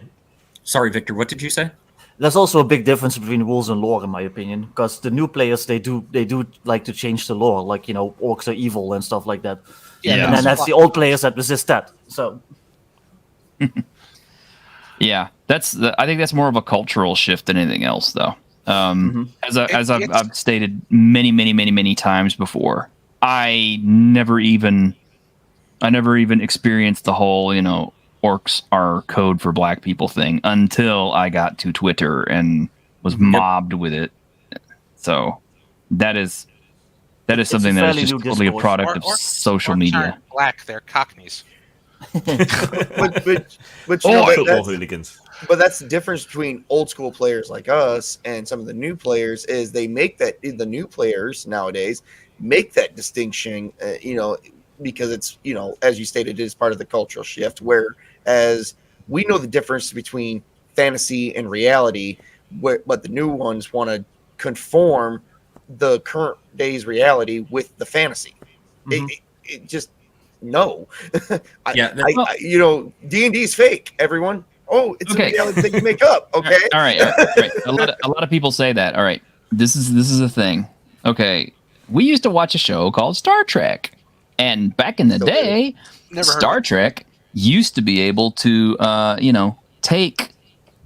Sorry, Victor. What did you say? There's also a big difference between rules and lore, in my opinion, because the new players they do like to change the lore, like orcs are evil and stuff like that. Yeah. And then that's the old players that resist that. So. Yeah, I think that's more of a cultural shift than anything else, though. As I've stated many times before, I never even experienced the whole orcs are code for black people thing until I got to Twitter and was mobbed with it. So that is something that is just totally a product of social orcs media. aren't black, they're cockneys. but Football hooligans. But that's the difference between old school players like us and some of the new players is they make that the new players nowadays make that distinction, because it's, as you stated, it is part of the cultural shift, whereas we know the difference between fantasy and reality, but the new ones want to conform the current day's reality with the fantasy. It just no. D&D is fake, everyone. Oh, it's a reality that you make up. Okay. All right. A lot of people say that. All right. This is a thing. Okay. We used to watch a show called Star Trek. And back in the day, Star Trek used to be able to take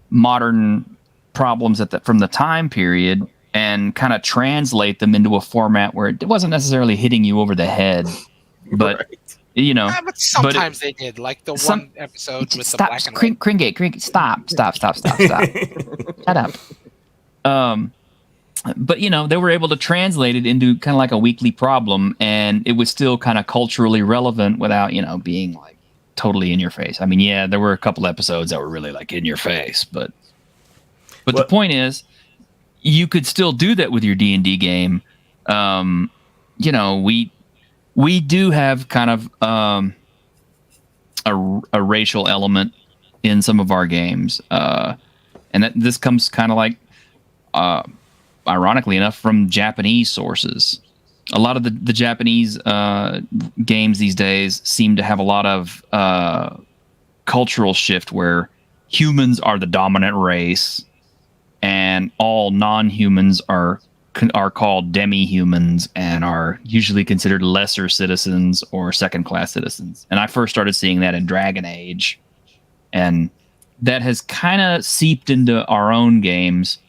modern problems from the time period and kind of translate them into a format where it wasn't necessarily hitting you over the head, but but sometimes they did, like the one episode with the black and white. Kringate, stop. Shut up. But they were able to translate it into kind of like a weekly problem, and it was still kind of culturally relevant without being like totally in your face. I mean, yeah, there were a couple episodes that were really like in your face, but the point is, you could still do that with your D&D game. We do have kind of a racial element in some of our games, and this comes kind of like, ironically enough, from Japanese sources. A lot of the Japanese games these days seem to have a lot of cultural shift where humans are the dominant race, and all non-humans are called demi-humans and are usually considered lesser citizens or second-class citizens. And I first started seeing that in Dragon Age, and that has kind of seeped into our own games,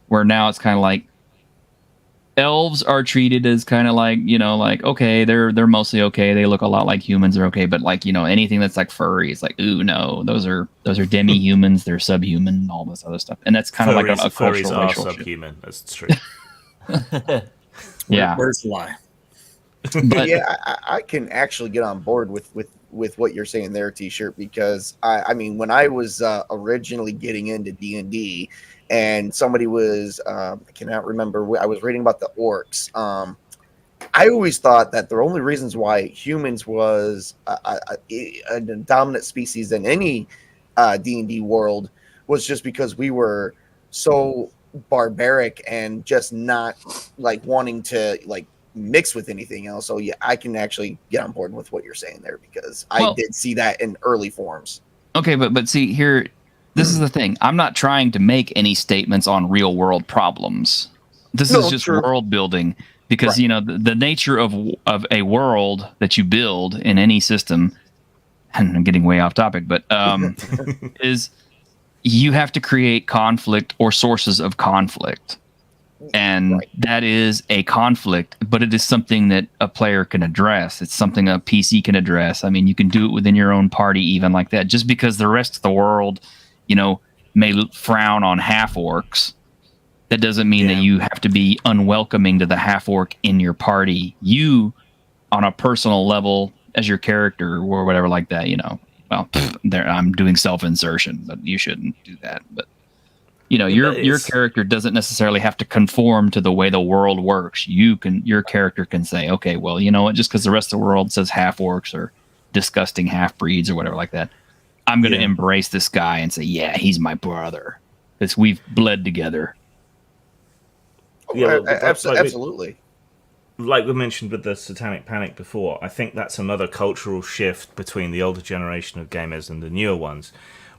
where now it's kind of like elves are treated as kind of like, like, okay, they're mostly okay. They look a lot like humans, they're okay. But like, anything that's like furry is like, ooh, no, those are demi-humans, they're subhuman, all this other stuff. And that's kind of like a furries cultural are racial subhuman. That's true. Yeah. Where's the lie? But yeah, I can actually get on board with what you're saying there, T-shirt, because I mean, when I was originally getting into D&D, and somebody was I cannot remember, I was reading about the orcs. I always thought that the only reasons why humans was a dominant species in any D&D world was just because we were so barbaric and just not like wanting to like mix with anything else. So yeah, I can actually get on board with what you're saying there, because I did see that in early forms. Okay, but see here, this is the thing. I'm not trying to make any statements on real world problems. This is just world building, because right. The nature of a world that you build in any system, and I'm getting way off topic, but is you have to create conflict or sources of conflict. And that is a conflict, but it is something that a player can address. It's something a PC can address. I mean, you can do it within your own party, even like that. Just because the rest of the world, may frown on half orcs, that doesn't mean that you have to be unwelcoming to the half orc in your party. You, on a personal level, as your character or whatever like that, well, there I'm doing self-insertion, but you shouldn't do that. But your character doesn't necessarily have to conform to the way the world works. Your character can say, okay, well, you know what, just because the rest of the world says half orcs or disgusting half breeds or whatever like that, I'm going to embrace this guy and say, yeah, he's my brother, because we've bled together. Yeah, absolutely. Like we mentioned with the Satanic Panic before, I think that's another cultural shift between the older generation of gamers and the newer ones.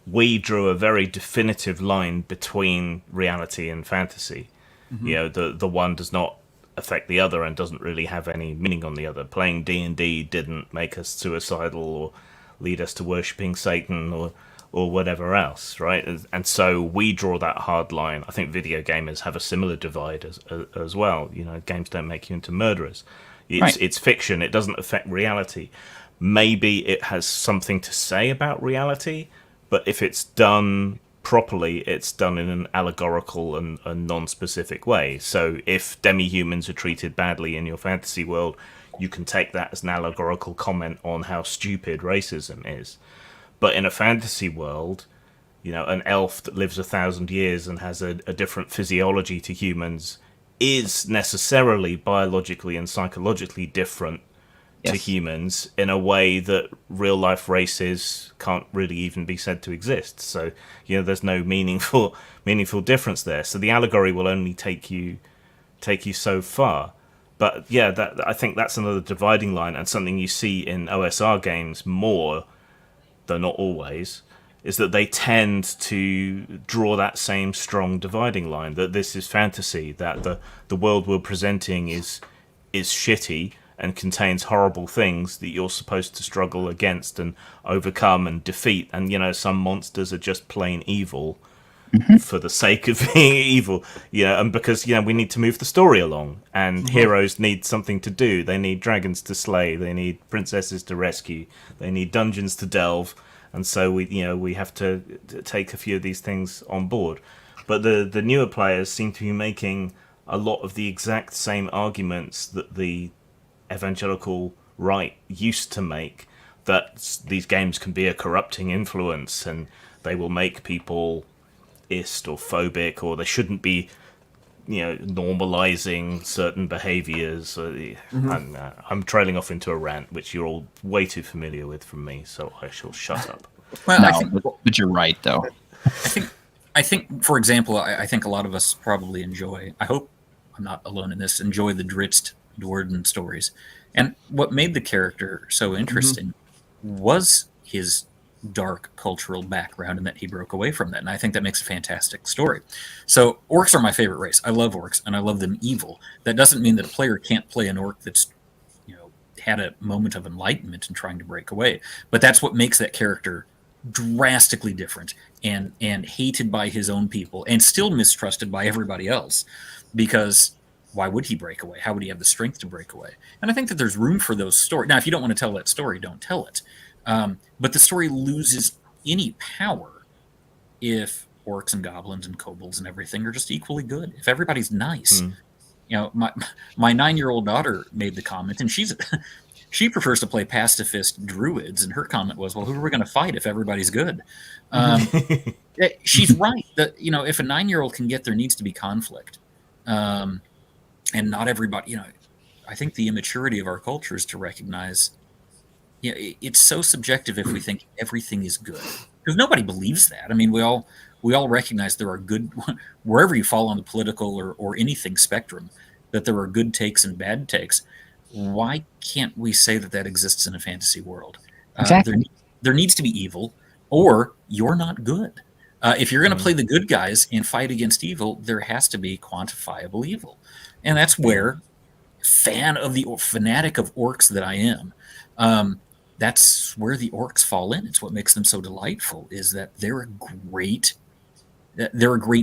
We drew a very definitive line between reality and fantasy. Mm-hmm. The one does not affect the other and doesn't really have any meaning on the other. Playing D&D didn't make us suicidal or lead us to worshipping Satan or whatever else, right? And so we draw that hard line. I think video gamers have a similar divide as well. Games don't make you into murderers. It's fiction. It doesn't affect reality. Maybe it has something to say about reality, but if it's done properly, it's done in an allegorical and non-specific way. So if demi-humans are treated badly in your fantasy world, you can take that as an allegorical comment on how stupid racism is. But in a fantasy world, an elf that lives 1,000 years and has a different physiology to humans is necessarily biologically and psychologically different to humans in a way that real life races can't really even be said to exist. So there's no meaningful difference there. So the allegory will only take you so far. But I think that's another dividing line, and something you see in OSR games more, though not always, is that they tend to draw that same strong dividing line, that this is fantasy, that the world we're presenting is shitty and contains horrible things that you're supposed to struggle against and overcome and defeat. And, some monsters are just plain evil for the sake of being evil, and because, we need to move the story along, and heroes need something to do. They need dragons to slay. They need princesses to rescue. They need dungeons to delve. And so we have to take a few of these things on board. But the newer players seem to be making a lot of the exact same arguments that the evangelical right used to make, that these games can be a corrupting influence and they will make people ist or phobic, or they shouldn't be normalizing certain behaviors. I'm trailing off into a rant which you're all way too familiar with from me, so I shall shut up. Well, but you're right though. I think for example, I think a lot of us probably enjoy, I hope I'm not alone in this, enjoy the Drizzt Do'Urden stories. And what made the character so interesting was his dark cultural background and that he broke away from that. And I think that makes a fantastic story. So orcs are my favorite race. I love orcs and I love them evil. That doesn't mean that a player can't play an orc that's, had a moment of enlightenment and trying to break away. But that's what makes that character drastically different and hated by his own people and still mistrusted by everybody else, because why would he break away? How would he have the strength to break away? And I think that there's room for those stories. Now, if you don't want to tell that story, don't tell it. But the story loses any power if orcs and goblins and kobolds and everything are just equally good. If everybody's nice. My 9-year-old daughter made the comment, and she prefers to play pacifist druids, and her comment was, well, who are we going to fight if everybody's good? She's right. If a 9-year-old can get, there needs to be conflict. And not everybody, I think the immaturity of our culture is to recognize, it's so subjective if we think everything is good, because nobody believes that. I mean, we all recognize there are good, wherever you fall on the political or anything spectrum, that there are good takes and bad takes. Why can't we say that exists in a fantasy world? Exactly. There needs to be evil, or you're not good. If you're going to play the good guys and fight against evil, there has to be quantifiable evil. And that's where, fanatic of orcs that I am, that's where the orcs fall in. It's what makes them so delightful, is that they're a great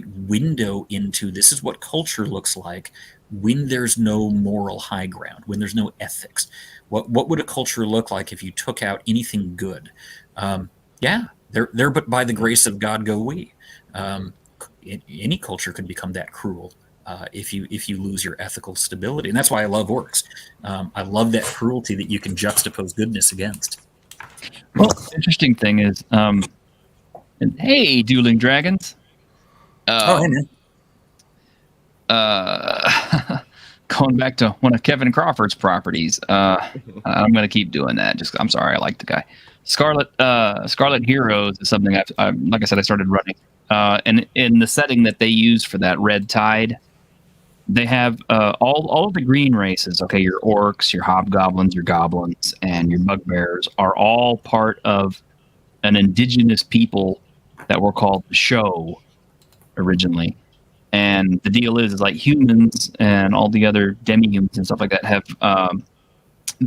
window into, this is what culture looks like when there's no moral high ground, when there's no ethics. What would a culture look like if you took out anything good? There but by the grace of God go we. Any culture could become that cruel if you lose your ethical stability. And that's why I love orcs. I love that cruelty that you can juxtapose goodness against. Well, the interesting thing is, and hey, Dueling Dragons. Hey, man. Going back to one of Kevin Crawford's properties, I'm going to keep doing that. I'm sorry, I like the guy. Scarlet Heroes is something I've like I said, I started running, and in the setting that they use for that Red Tide, they have all of the green races. Okay, your orcs, your hobgoblins, your goblins, and your bugbears are all part of an indigenous people that were called the Show originally. And the deal is like humans and all the other demi-humans and stuff like that have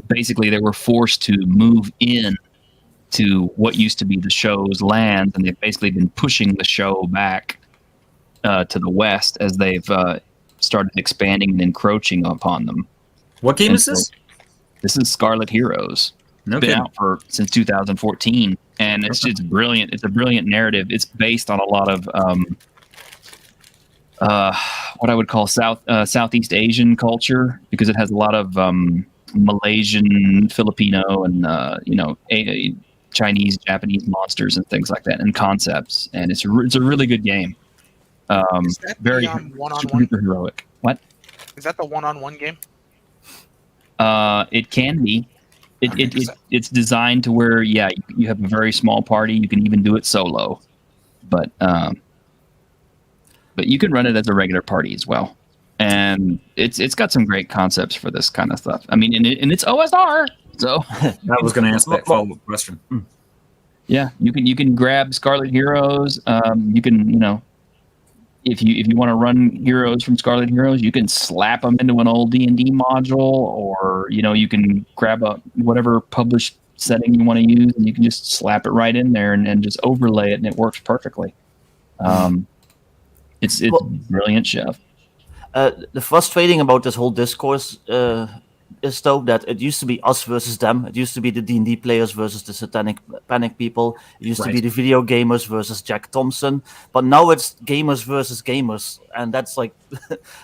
basically they were forced to move in to what used to be the Show's land, and they've basically been pushing the Show back to the west as they've started expanding and encroaching upon them. What game is this? This is Scarlet Heroes. It's been out since 2014, and it's brilliant. It's a brilliant narrative. It's based on a lot of what I would call Southeast Asian culture, because it has a lot of Malaysian, Filipino, and Chinese, Japanese monsters and things like that, and concepts. And it's a really good game. Is that very the one-on-one? super heroic. What? Is that the one-on-one game? It can be. It's designed to where you have a very small party. You can even do it solo, but you can run it as a regular party as well. And it's got some great concepts for this kind of stuff. I mean, and it's OSR, so I was going to ask that follow-up question. Yeah, you can grab Scarlet Heroes. You can if you want to run heroes from Scarlet Heroes, you can slap them into an old D&D module, or you can grab whatever published setting you want to use, and you can just slap it right in there and just overlay it, and it works perfectly. It's brilliant, Chef. The frustrating about this whole discourse is though that it used to be us versus them. It used to be the D&D players versus the Satanic Panic people. It used to be the video gamers versus Jack Thompson. But now it's gamers versus gamers, and that's like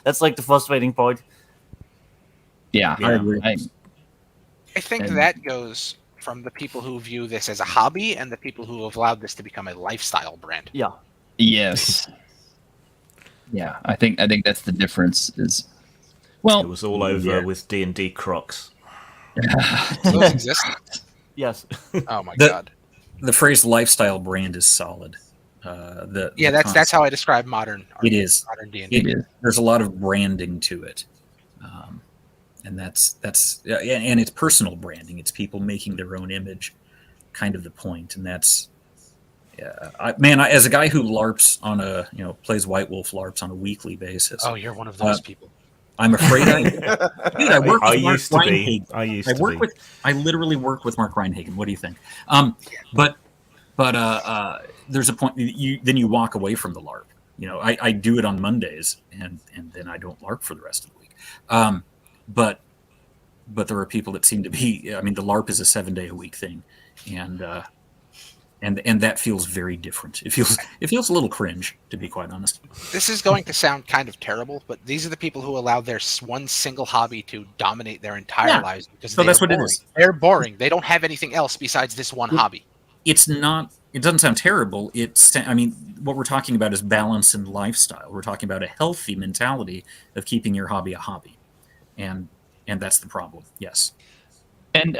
the frustrating part. Yeah, I agree. I think that goes from the people who view this as a hobby and the people who have allowed this to become a lifestyle brand. Yeah. Yes. Yeah, I think that's the difference. Is it was all over with D&D Crocs. Those exist? Yes. Oh my god. The phrase lifestyle brand is solid. That's how I describe modern. It is modern D&D. There's a lot of branding to it, and that's and it's personal branding. It's people making their own image, kind of the point, and that's As a guy who LARPs on a plays White Wolf LARPs on a weekly basis. Oh, you're one of those people. I'm afraid I work with Mark Rein-Hagen. I literally work with Mark Rein-Hagen. What do you think? But there's a point then you walk away from the LARP. I do it on Mondays and then I don't LARP for the rest of the week. But there are people that seem to be. I mean, the LARP is a 7-day-a-week thing, and that feels very different. It feels a little cringe, to be quite honest. This is going to sound kind of terrible, but these are the people who allow their one single hobby to dominate their entire lives because that's what it is. They're boring. They don't have anything else besides this one hobby. It's not. It doesn't sound terrible. What we're talking about is balance and lifestyle. We're talking about a healthy mentality of keeping your hobby a hobby, and that's the problem. Yes. And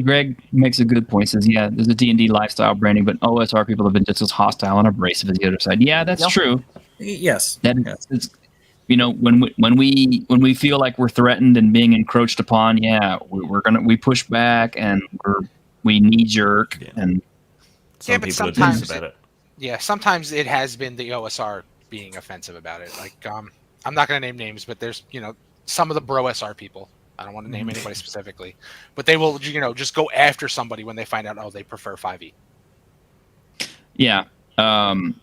Greg makes a good point. Says, yeah, there's a D&D lifestyle branding, but OSR people have been just as hostile and abrasive as the other side. Yeah, that's true. Yes. It's, when we feel like we're threatened and being encroached upon, we push back and we knee jerk and some people are dense about it. Yeah, sometimes it has been the OSR being offensive about it. Like I'm not going to name names, but there's some of the bro SR people. I don't want to name anybody specifically, but they will, just go after somebody when they find out, they prefer 5e. Yeah. And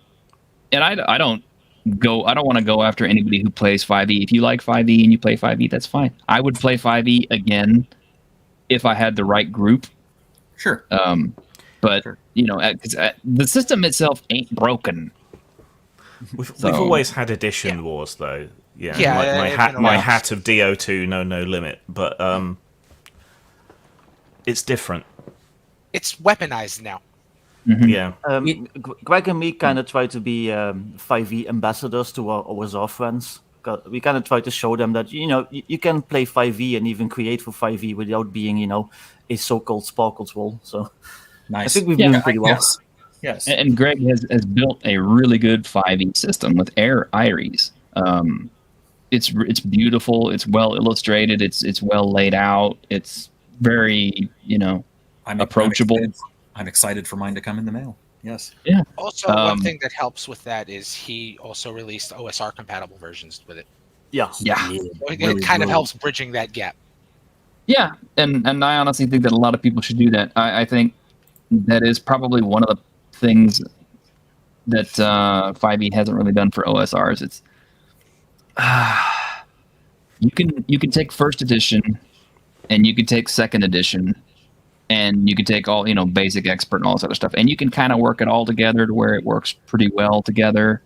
I don't want to go after anybody who plays 5e. If you like 5e and you play 5e, that's fine. I would play 5e again if I had the right group. Sure. But the system itself ain't broken. We've always had edition wars, though. My hat of DO2, no limit, but it's different. It's weaponized now. Mm-hmm. Yeah. Greg and me kind of try to be 5e ambassadors to our OSR friends. We kind of try to show them that you can play 5e and even create for 5e without being a so-called sparkles wall. So nice. I think we've been doing pretty well. Yes. And Greg has built a really good 5e system with Iries. It's beautiful. It's well illustrated. It's well laid out. It's very approachable. I'm excited for mine to come in the mail. Yes. Yeah. Also, one thing that helps with that is he also released OSR compatible versions with it. Yeah. It kind of helps bridging that gap. Yeah, and I honestly think that a lot of people should do that. I think that is probably one of the things that 5e hasn't really done for OSRs. It's you can take first edition and you can take second edition and you can take all basic expert and all this other stuff, and you can kind of work it all together to where it works pretty well together.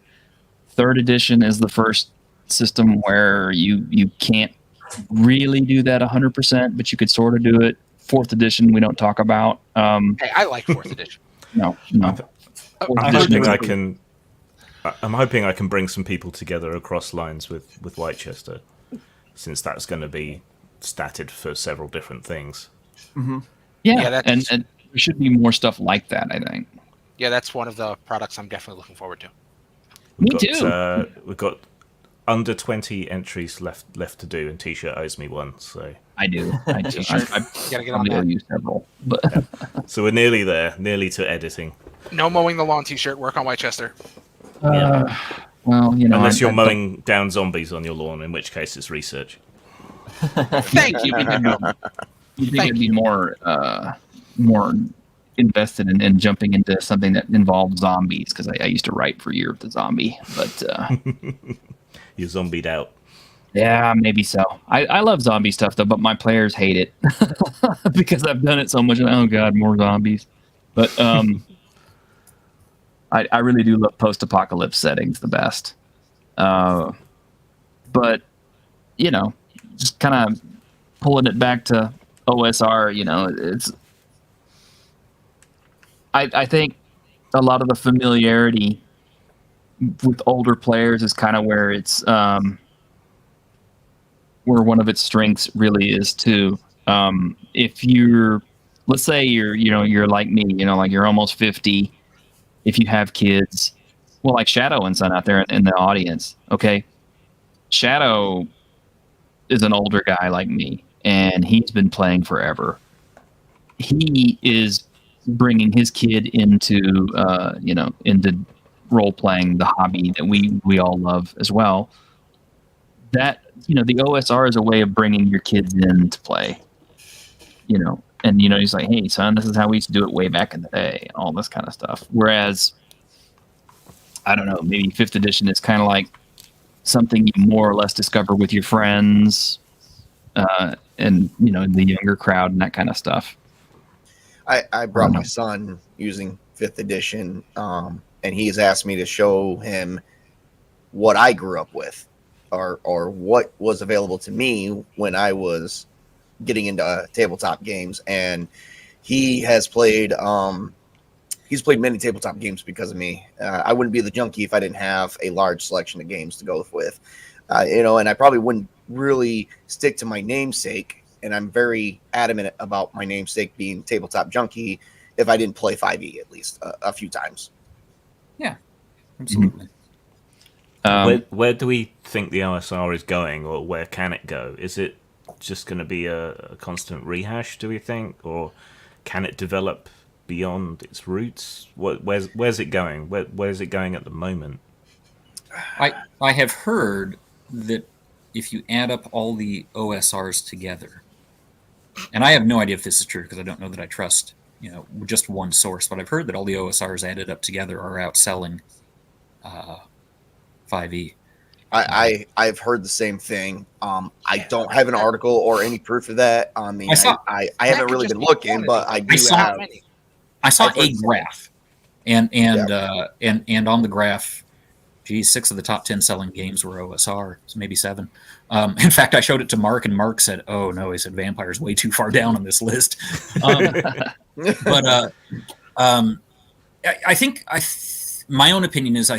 Third edition is the first system where you can't really do that 100%, but you could sort of do it. Fourth edition we don't talk about. Hey, I like fourth edition. No. I'm hoping I can bring some people together across lines with Whitechester, since that's going to be statted for several different things. Mm-hmm. Yeah, and there should be more stuff like that, I think. Yeah, that's one of the products I'm definitely looking forward to. Me too. We've got under 20 entries left to do, and T-shirt owes me one, so I do. I gotta get on that. Use several, but so we're nearly there, nearly to editing. No mowing the lawn T-shirt. Work on Whitechester. Well, unless you're mowing down zombies on your lawn, in which case it's research. Thank you. You think it'd be more invested in jumping into something that involves zombies, because I used to write for Year of the Zombie, but you're zombied out. Yeah, maybe so. I love zombie stuff though, but my players hate it because I've done it so much. Oh god, more zombies. But I really do love post-apocalypse settings the best. But just kind of pulling it back to OSR, it's. I think a lot of the familiarity with older players is kind of where it's where one of its strengths really is too. If let's say you're like me, like you're almost 50. If you have kids, well, like Shadow and Son out there in the audience, okay? Shadow is an older guy like me, and he's been playing forever. He is bringing his kid into into role playing, the hobby that we all love as well. That the OSR is a way of bringing your kids in to play. And he's like, hey son, this is how we used to do it way back in the day, and all this kind of stuff. Whereas, I don't know, maybe 5th edition is kind of like something you more or less discover with your friends, and the younger crowd and that kind of stuff. I brought my son using 5th edition, and he's asked me to show him what I grew up with, or what was available to me when I was getting into tabletop games. And he has played he's played many tabletop games because of me. I wouldn't be the junkie if I didn't have a large selection of games to go with, and I probably wouldn't really stick to my namesake, and I'm very adamant about my namesake being Tabletop Junkie, if I didn't play 5e at least a few times. Yeah, absolutely. Where do we think the OSR is going, or where can it go? Is it just going to be a constant rehash, do we think, or can it develop beyond its roots? Where's it going? Where's it going at the moment? I have heard that if you add up all the OSRs together, and I have no idea if this is true because I don't know that I trust just one source, but I've heard that all the OSRs added up together are outselling 5e. I've heard the same thing. I don't have an article or any proof of that on the. I haven't really been looking, but I do have. I saw a graph, and on the graph, 6 of the top 10 selling games were OSR, so maybe 7. In fact, I showed it to Mark, and Mark said, "Oh no," he said, "Vampire's way too far down on this list." But I think my own opinion is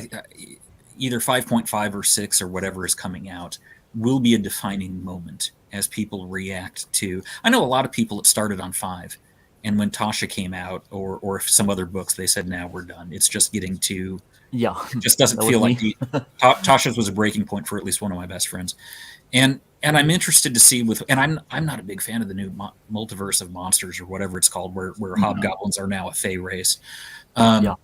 either 5.5 or 6 or whatever is coming out will be a defining moment as people react to. I know a lot of people that started on 5, and when Tasha came out, or some other books, they said, "Now we're done. It's just getting too." Yeah, it just doesn't feel like Tasha's was a breaking point for at least one of my best friends, and I'm interested to see and I'm not a big fan of the new multiverse of monsters or whatever it's called, where hobgoblins are now a fey race. I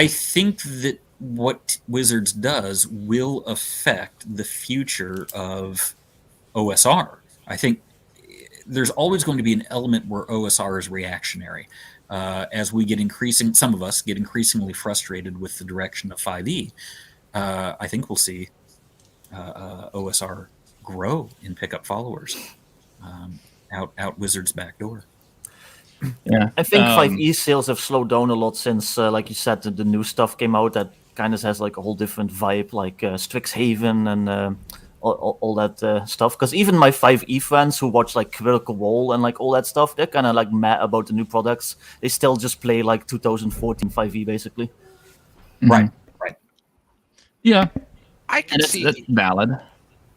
think that what Wizards does will affect the future of OSR. I think there's always going to be an element where OSR is reactionary. As we some of us get increasingly frustrated with the direction of 5e, I think we'll see OSR grow and pick up followers out Wizards' back door. Yeah, I think 5e sales have slowed down a lot since, like you said, the new stuff came out that kind of has like a whole different vibe, like Strixhaven and all that stuff. Because even my 5e friends who watch like Critical Role and like all that stuff, they're kind of like mad about the new products. They still just play like 2014 5e basically. Right. Yeah, I can see that's valid.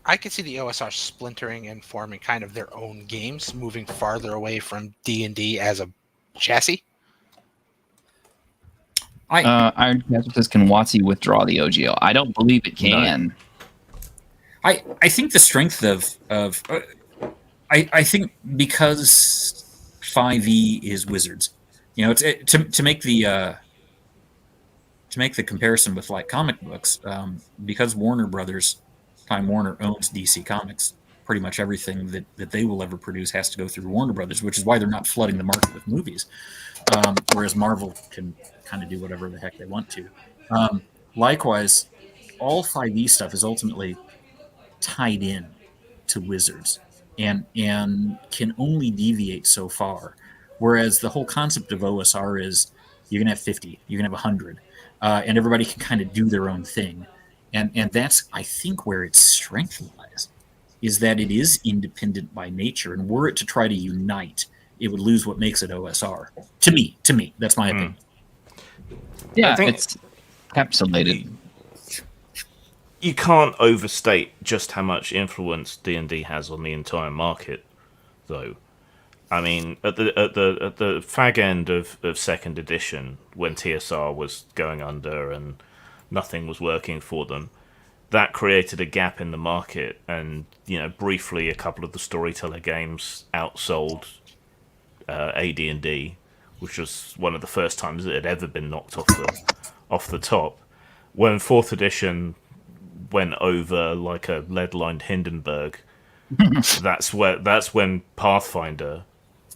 I could see the OSR splintering and forming kind of their own games, moving farther away from D&D as a chassis. Iron Castle says, "Can WotC withdraw the OGL?" I don't believe it can. No. I think the strength of I think because 5e is Wizards, to make the comparison with like comic books, because Warner Brothers, Time Warner owns DC Comics, pretty much everything that they will ever produce has to go through Warner Brothers, which is why they're not flooding the market with movies, whereas Marvel can kind of do whatever the heck they want to. Likewise, all 5e stuff is ultimately tied in to Wizards and can only deviate so far, whereas the whole concept of OSR is you can have 50, you can have 100, and everybody can kind of do their own thing, and that's, I think, where its strength lies, is that it is independent by nature, and were it to try to unite, it would lose what makes it OSR. To me, that's my opinion. Yeah, it's encapsulated. You can't overstate just how much influence D&D has on the entire market, though. I mean, at the fag end of 2nd edition, when TSR was going under and nothing was working for them, that created a gap in the market, and briefly a couple of the storyteller games outsold AD&D, which was one of the first times it had ever been knocked off the top. When 4th edition went over like a lead-lined Hindenburg, that's when Pathfinder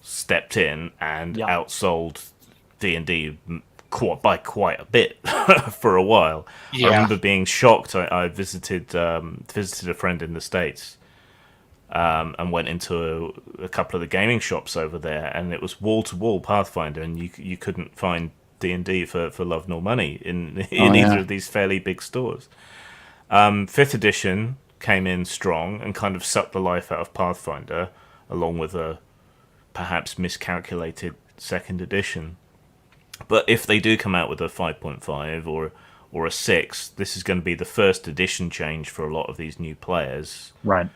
stepped in and outsold D&D by quite a bit for a while. Yeah. I remember being shocked. I visited a friend in the States, and went into a couple of the gaming shops over there, and it was wall to wall Pathfinder, and you couldn't find D&D for love nor money in either of these fairly big stores. 5th edition came in strong and kind of sucked the life out of Pathfinder, along with a perhaps miscalculated 2nd edition. But if they do come out with a 5.5 or a 6, this is going to be the first edition change for a lot of these new players. Right.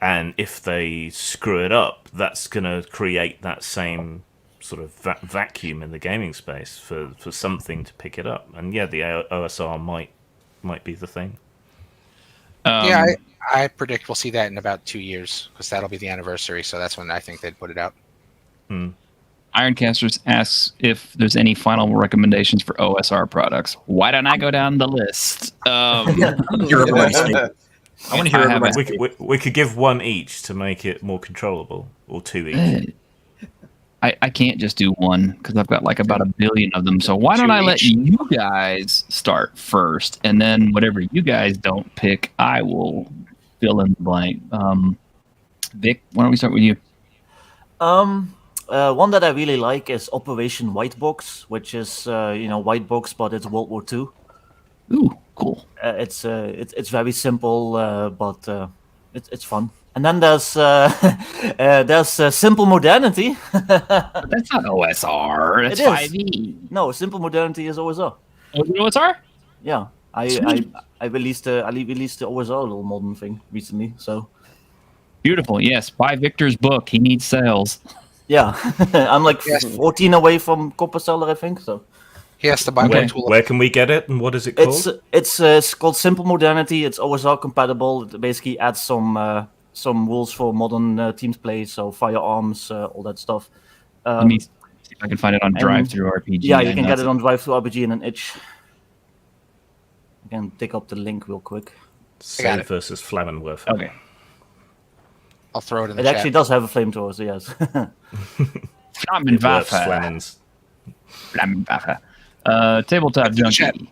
And if they screw it up, that's going to create that same sort of vacuum in the gaming space for something to pick it up. And yeah, the OSR might be the thing. I predict we'll see that in about 2 years, because that'll be the anniversary. So that's when I think they'd put it out. Ironcasters asks if there's any final recommendations for OSR products. Why don't I go down the list? Hear everybody say it. I want to hear everybody say it. We could give one each to make it more controllable, or 2 each. I can't just do one because I've got like about 1 billion of them. So why don't I let you guys start first, and then whatever you guys don't pick, I will fill in the blank. Vic, why don't we start with you? One that I really like is Operation White Box, which is White Box, but it's World War II. Ooh, cool. It's very simple, but it's fun. And then there's Simple Modernity. That's not OSR. That's It is. 5e. No, Simple Modernity is OSR. Oh, is it OSR? Yeah, I released the OSR little modern thing recently. So Beautiful. Yes, buy Victor's book. He needs sales. yeah, I'm like 14 away from Copper Seller, I think. So He has to buy one tool. Where can we get it, and what is it called? it's called Simple Modernity. It's OSR compatible. It basically adds some rules for modern teams play, so firearms, all that stuff. Let me see if I can find it on Drive-Thru RPG. Yeah, you can get it on Drive-Thru RPG and an itch. I can dig up the link real quick. Save versus Flammenwerfer. Okay. I'll throw it in the It chat. actually does have a flamethrower, so yes. Flammenwerfer. Flammenwerfer. Tabletop In the chat. Junkie.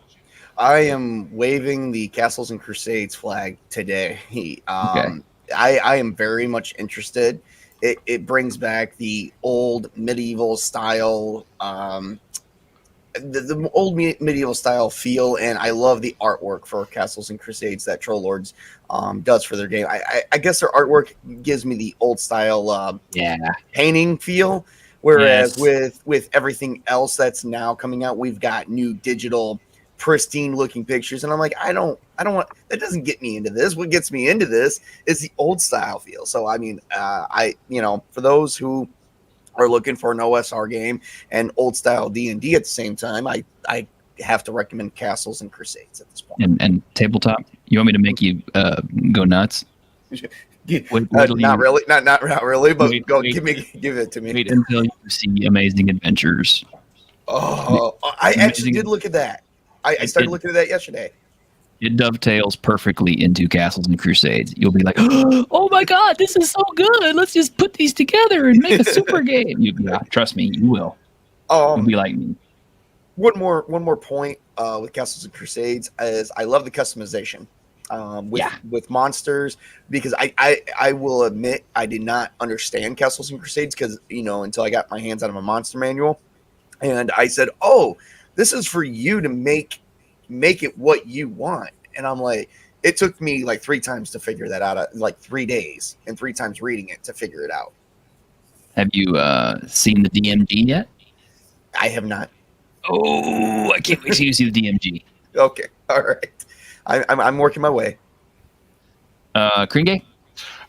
I am waving the Castles and Crusades flag today. Okay. I am very much interested. It brings back the old medieval style, the old medieval style feel, and I love the artwork for Castles and Crusades that Troll Lords does for their game. I guess their artwork gives me the old style painting feel, whereas with everything else that's now coming out, we've got new digital pristine looking pictures, and I'm like, I don't want, that doesn't get me into this. What gets me into this is the old style feel. So I mean, for those who are looking for an OSR game and old style D&D at the same time, I have to recommend Castles and Crusades at this point. And Tabletop, you want me to make you go nuts? Not really, not really, but give it to me. Wait until you see Amazing Adventures. Oh, I actually did look at that. I started looking at that yesterday. It dovetails perfectly into Castles and Crusades. You'll be like, oh my god, this is so good. Let's just put these together and make a super game. Trust me, you will. You'll be like me. One more point with Castles and Crusades is I love the customization with monsters, because I will admit I did not understand Castles and Crusades because until I got my hands on a monster manual, and I said, oh, this is for you to make it what you want. And I'm like, it took me like 3 times to figure that out, like 3 days and 3 times reading it to figure it out. Have you seen the DMG yet? I have not. Oh, I can't wait till you see the DMG. Okay, all right. I'm working my way. Kringe?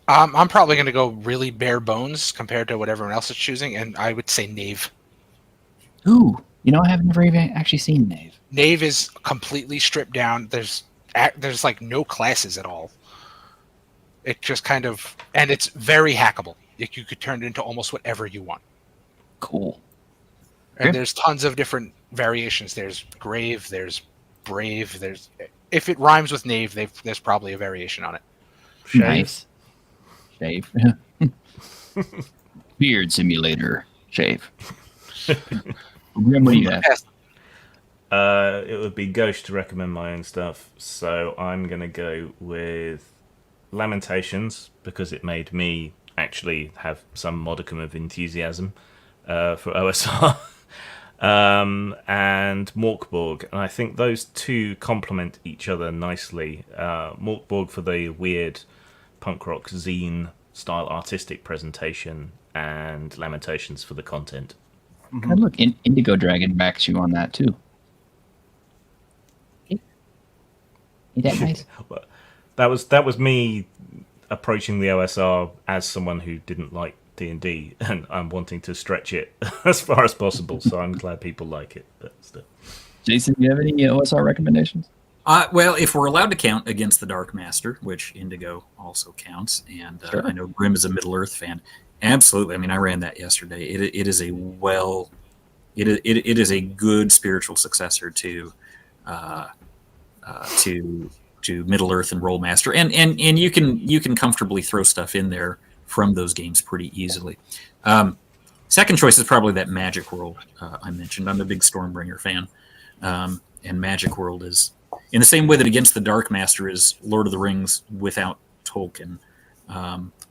I'm probably going to go really bare bones compared to what everyone else is choosing, and I would say Knave. Ooh, I haven't never even actually seen Knave. Knave is completely stripped down. There's like no classes at all. It just kind of, and it's very hackable. You could turn it into almost whatever you want. Cool. And there's tons of different variations. There's grave, there's brave, there's if it rhymes with knave, there's probably a variation on it. Nice. Shave. Beard simulator. Shave. Grim, what do you have? It would be gauche to recommend my own stuff, so I'm going to go with Lamentations because it made me actually have some modicum of enthusiasm for OSR. And Morkborg, and I think those two complement each other nicely. Morkborg for the weird punk rock zine style artistic presentation, and Lamentations for the content. And look, Indigo Dragon backs you on that too. Ain't that nice? That was me approaching the OSR as someone who didn't like D&D, and I'm wanting to stretch it as far as possible. So I'm glad people like it. But still. Jason, do you have any OSR recommendations? Well, if we're allowed to count against the Dark Master, which Indigo also counts, and Sure. I know Grim is a Middle Earth fan. Absolutely. I mean, I ran that yesterday. It is a it is a good spiritual successor to Middle Earth and Rollmaster, and you can comfortably throw stuff in there from those games pretty easily. Second choice is probably that Magic World I mentioned. I'm a big Stormbringer fan, and Magic World is in the same way that Against the Dark Master is Lord of the Rings without Tolkien,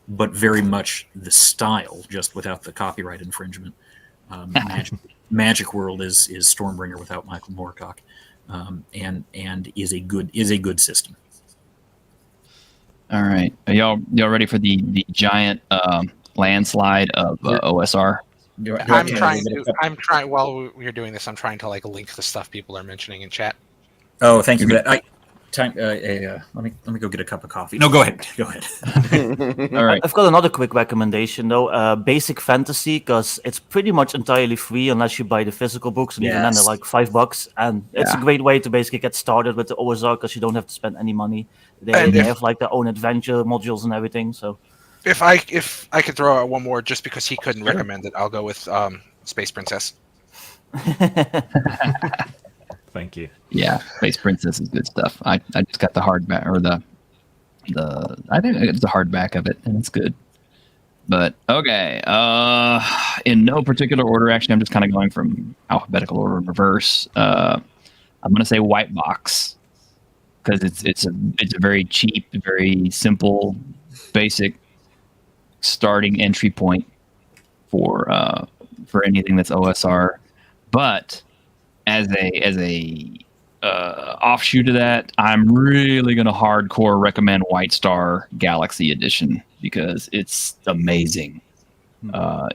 but very much the style, just without the copyright infringement. Magic World is Stormbringer without Michael Moorcock. And is a good system. All right, are y'all ready for the giant landslide of OSR? I'm trying. While we're doing this, I'm trying to link the stuff people are mentioning in chat. Oh, thank you for that. Let me go get a cup of coffee. No, go ahead. All right. I've got another quick recommendation though. Basic Fantasy, because it's pretty much entirely free unless you buy the physical books, and even then they're like $5, and it's a great way to basically get started with the OSR because you don't have to spend any money. They have their own adventure modules and everything. So if I could throw out one more, just because he couldn't recommend it, I'll go with Space Princess. Thank you. Yeah, Space Princess is good stuff. I just got the hardback or the I think it's the hardback of it, and it's good. But okay, in no particular order. Actually, I'm just kind of going from alphabetical order in reverse. I'm gonna say White Box because it's a very cheap, very simple, basic starting entry point for anything that's OSR, but as a offshoot of that, I'm really gonna hardcore recommend White Star Galaxy Edition because it's amazing.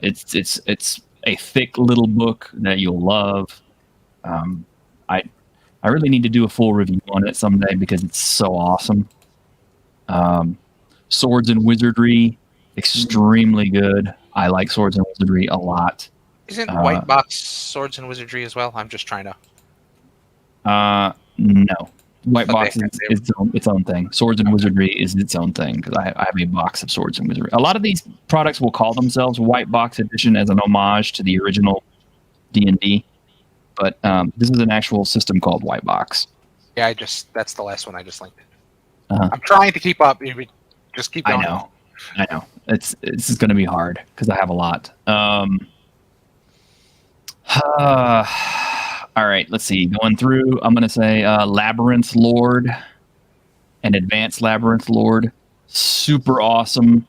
It's a thick little book that you'll love. I really need to do a full review on it someday because it's so awesome. Swords and Wizardry, extremely good. I like Swords and Wizardry a lot. Isn't White Box Swords and Wizardry as well? I'm just trying to. No. White Box is its own thing. Swords and Wizardry is its own thing because I have a box of Swords and Wizardry. A lot of these products will call themselves White Box Edition as an homage to the original D&D, but this is an actual system called White Box. Yeah, that's the last one I just linked. I'm trying to keep up. Just keep going. I know. This is going to be hard because I have a lot. All right, let's see. Going through, I'm going to say Labyrinth Lord and Advanced Labyrinth Lord. Super awesome.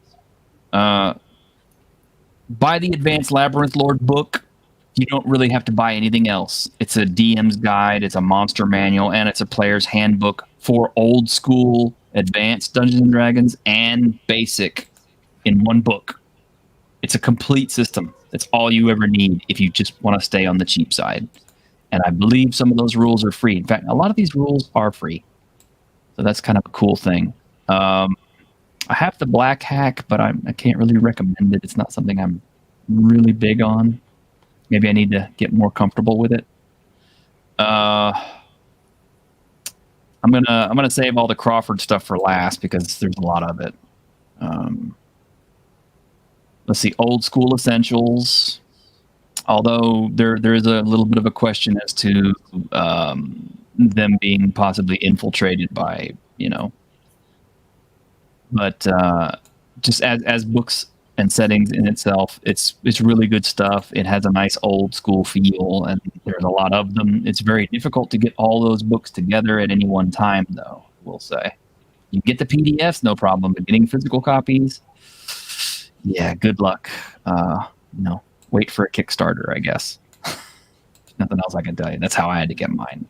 Buy the Advanced Labyrinth Lord book. You don't really have to buy anything else. It's a DM's guide, it's a monster manual, and it's a player's handbook for old school advanced Dungeons and Dragons and basic in one book. It's a complete system. That's all you ever need if you just want to stay on the cheap side. And I believe some of those rules are free. In fact, a lot of these rules are free. So that's kind of a cool thing. I have the Black Hack, but I can't really recommend it. It's not something I'm really big on. Maybe I need to get more comfortable with it. I'm gonna save all the Crawford stuff for last because there's a lot of it. Let's see, Old School Essentials. Although there is a little bit of a question as to them being possibly infiltrated by, but just as books and settings in itself, it's really good stuff. It has a nice old school feel, and there's a lot of them. It's very difficult to get all those books together at any one time, though, we'll say. You get the PDFs, no problem, but getting physical copies, yeah, good luck. Wait for a Kickstarter, I guess. Nothing else I can tell you. That's how I had to get mine.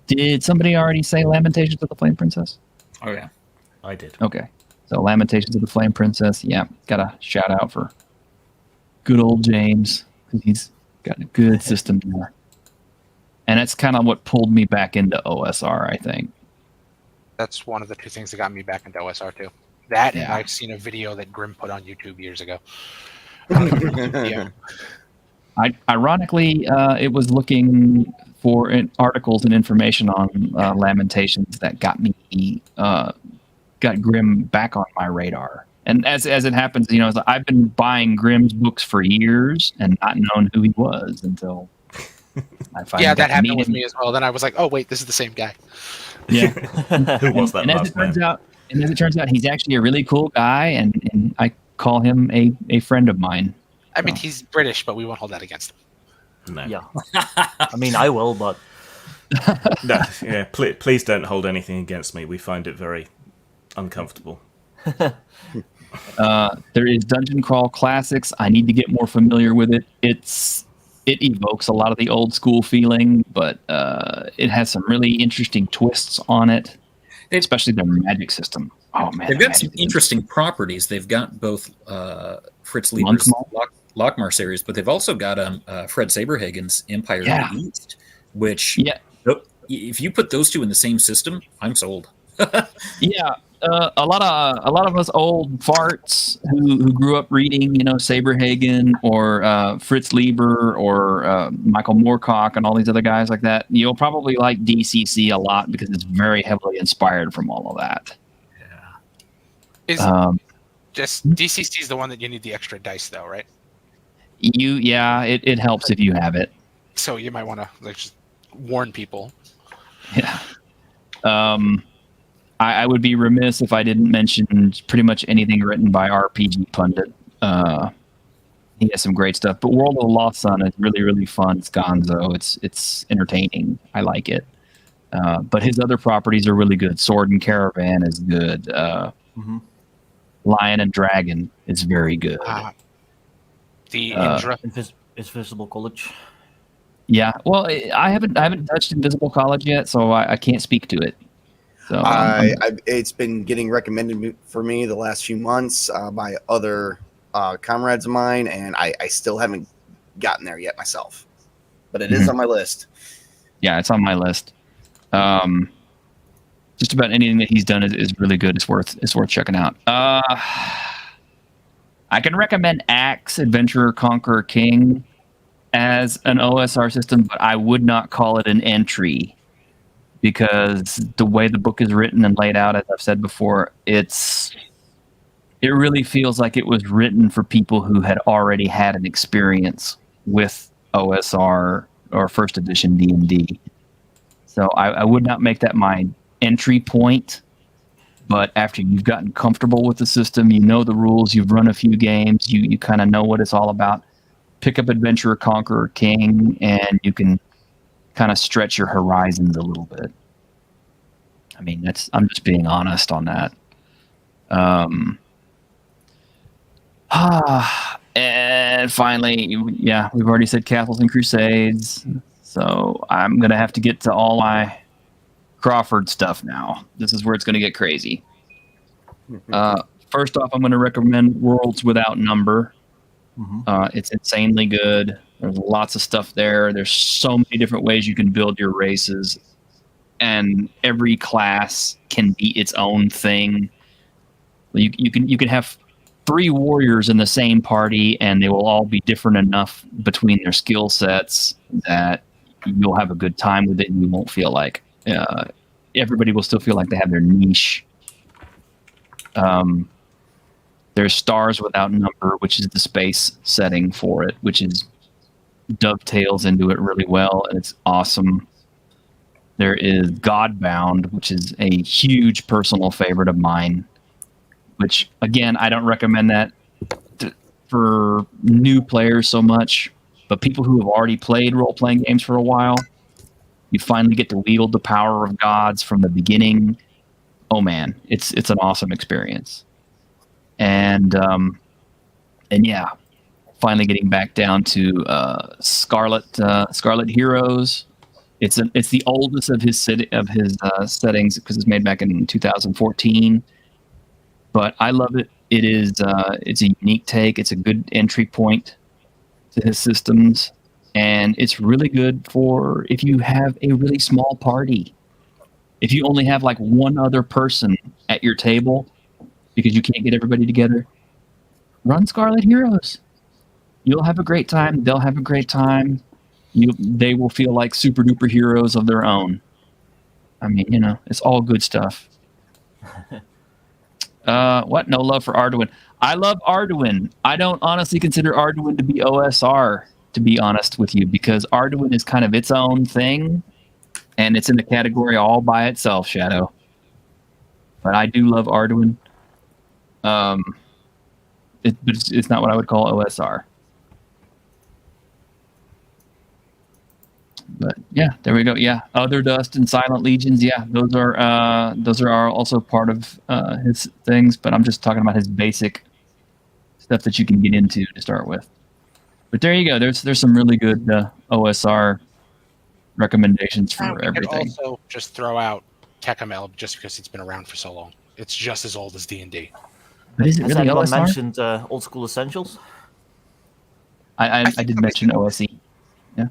Did somebody already say Lamentations of the Flame Princess? Oh yeah, I did. Okay. So Lamentations of the Flame Princess, yeah, got a shout out for good old James. He's got a good system there. And that's kind of what pulled me back into OSR, I think. That's one of the two things that got me back into OSR too. That, and Yeah. I've seen a video that Grim put on YouTube years ago. Ironically, it was looking for articles and information on Lamentations that got Grim back on my radar. And as it happens, I've been buying Grimm's books for years and not known who he was until I finally Yeah, got that to happened meet with him. me as well. Then I was like, oh wait, this is the same guy. Yeah. Who was that and as last it turns man? out, he's actually a really cool guy, and I call him a friend of mine. I mean, he's British, but we won't hold that against him. No. Yeah. I mean, I will, but No, yeah, please don't hold anything against me. We find it very uncomfortable. There is Dungeon Crawl Classics. I need to get more familiar with it. It evokes a lot of the old school feeling, but it has some really interesting twists on it, especially their magic system. Oh man, they've got some interesting properties. They've got both Fritz Lieber's Lockmar series, but they've also got Fred Saberhagen's Empire of the East, which if you put those two in the same system, I'm sold. Yeah. A lot of us old farts who grew up reading, Saberhagen or Fritz Lieber or Michael Moorcock and all these other guys like that, you'll probably like DCC a lot because it's very heavily inspired from all of that. Yeah. Just DCC is the one that you need the extra dice, though, right? It helps if you have it. So you might want to just warn people. Yeah. I would be remiss if I didn't mention pretty much anything written by RPG Pundit. He has some great stuff, but World of the Lost Sun is really, really fun. It's gonzo. It's entertaining. I like it. But his other properties are really good. Sword and Caravan is good. Lion and Dragon is very good. The Indra. Invisible College. Yeah, well, I haven't touched Invisible College yet, so I can't speak to it. So it's been getting recommended for me the last few months by other comrades of mine, and I still haven't gotten there yet myself. But it is on my list. Yeah, it's on my list. Just about anything that he's done is really good. It's worth checking out. I can recommend Axe Adventurer Conqueror King as an OSR system, but I would not call it an entry because the way the book is written and laid out, as I've said before, it really feels like it was written for people who had already had an experience with OSR or first edition D&D. So I would not make that my entry point. But after you've gotten comfortable with the system, you know the rules, you've run a few games, you kind of know what it's all about, pick up Adventurer Conqueror King, and you can kind of stretch your horizons a little bit. I mean, I'm just being honest on that. And finally, we've already said Castles and Crusades, so I'm going to have to get to all my Crawford stuff now. This is where it's going to get crazy. First off, I'm going to recommend Worlds Without Number. It's insanely good. There's lots of stuff there. There's so many different ways you can build your races, and every class can be its own thing. You can have 3 warriors in the same party, and they will all be different enough between their skill sets that you'll have a good time with it, and you won't feel like everybody will still feel like they have their niche. There's Stars Without Number, which is the space setting for it, which is dovetails into it really well, and it's awesome. There is Godbound, which is a huge personal favorite of mine, which, again, I don't recommend that for new players so much, but people who have already played role-playing games for a while, you finally get to wield the power of gods from the beginning. Oh man, it's an awesome experience. And yeah, finally getting back down to Scarlet Heroes. It's the oldest of his settings because it's made back in 2014. But I love it. It's a unique take. It's a good entry point to his systems, and it's really good for if you have a really small party. If you only have like one other person at your table because you can't get everybody together, run Scarlet Heroes. You'll have a great time. They'll have a great time. They will feel like super duper heroes of their own. I mean, it's all good stuff. What? No love for Arduin. I love Arduin. I don't honestly consider Arduin to be OSR, to be honest with you, because Arduin is kind of its own thing, and it's in the category all by itself, Shadow. But I do love Arduin. But it's not what I would call OSR. But yeah, there we go. Yeah, Other Dust and Silent Legions. Yeah, those are also part of his things. But I'm just talking about his basic stuff that you can get into to start with. But there you go. There's some really good OSR recommendations for everything. Could also just throw out Techamel just because it's been around for so long. It's just as old as D&D. But is it Has really anyone OSR? mentioned Old School Essentials? I did mention OSE. Yeah.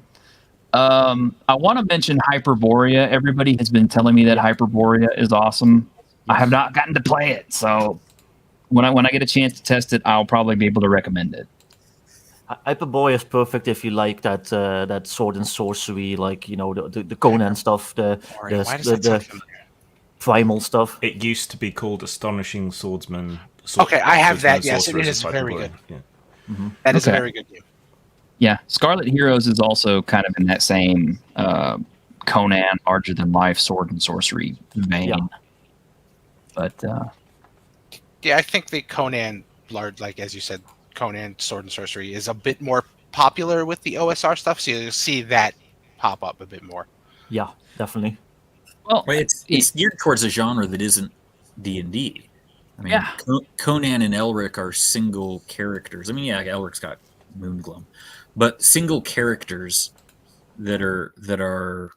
I want to mention Hyperborea. Everybody has been telling me that Hyperborea is awesome. I have not gotten to play it, so when I get a chance to test it, I'll probably be able to recommend it. Hyperborea is perfect if you like that sword and sorcery, like the Conan stuff, Why does that sound the familiar? primal stuff. It used to be called Astonishing Swordsman. Okay, I have Swordsman that. Yes, it Sorcerers is of very Hyperborea. good. Yeah. That is a Okay. very good game. Yeah, Scarlet Heroes is also kind of in that same Conan, larger than life sword and sorcery vein. Yeah. But Yeah, I think the Conan, like as you said, Conan Sword and Sorcery is a bit more popular with the OSR stuff, so you'll see that pop up a bit more. Yeah, definitely. well, Well, it's geared towards a genre that isn't D&D. I mean, Yeah. Conan and Elric are single characters. I mean, yeah, Elric's got Moongloom, but single characters that are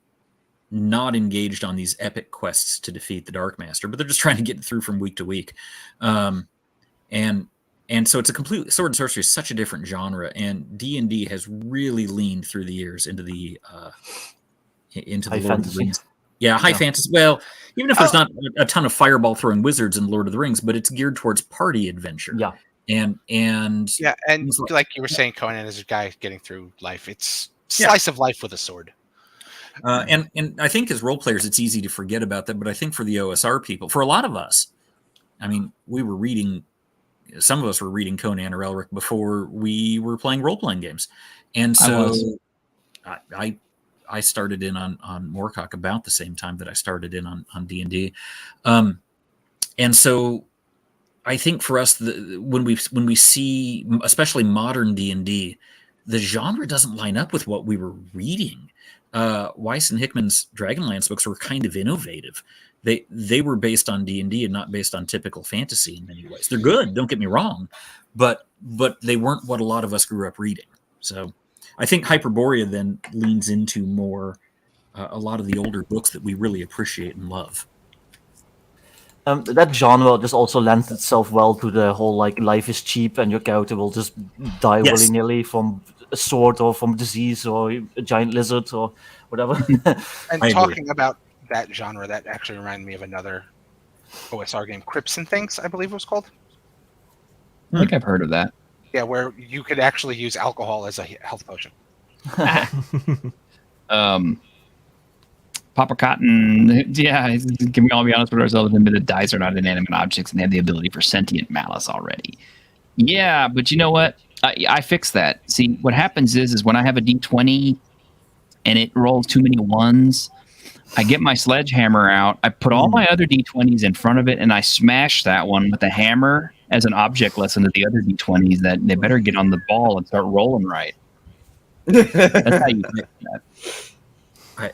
not engaged on these epic quests to defeat the Dark Master, but they're just trying to get through from week to week. And so it's a completely sword and sorcery is such a different genre, and D&D has really leaned through the years into the High Lord of the fantasy. Rings. Yeah, high fantasy. Well, even if there's not a ton of fireball throwing wizards in Lord of the Rings, but it's geared towards party adventure. Yeah. And Yeah, and like you were saying, Conan is a guy getting through life. It's slice of life with a sword. and I think as role players, it's easy to forget about that. But I think for the OSR people, for a lot of us, I mean, some of us were reading Conan or Elric before we were playing role playing games, and so I started in on Moorcock about the same time that I started in on D&D, and so I think for us, when we see especially modern D&D, the genre doesn't line up with what we were reading. Weiss and Hickman's Dragonlance books were kind of innovative. They were based on D&D and not based on typical fantasy in many ways. They're good, don't get me wrong, but they weren't what a lot of us grew up reading. So I think Hyperborea then leans into more a lot of the older books that we really appreciate and love. That genre just also lends itself well to the whole like life is cheap and your character will just die willy-nilly from a sword or from disease or a giant lizard or whatever. And I talking about that genre, that actually reminded me of another OSR game, Crips and Things, I believe it was called. I think I've heard of that. Yeah, where you could actually use alcohol as a health potion. Papa Cotton, yeah, can we all be honest with ourselves and admit that dice are not inanimate objects and they have the ability for sentient malice already? Yeah, but you know what? I fixed that. See, what happens is when I have a D20 and it rolls too many ones, I get my sledgehammer out. I put all my other D20s in front of it, and I smash that one with a hammer as an object lesson to the other D20s that they better get on the ball and start rolling right. That's how you fix that.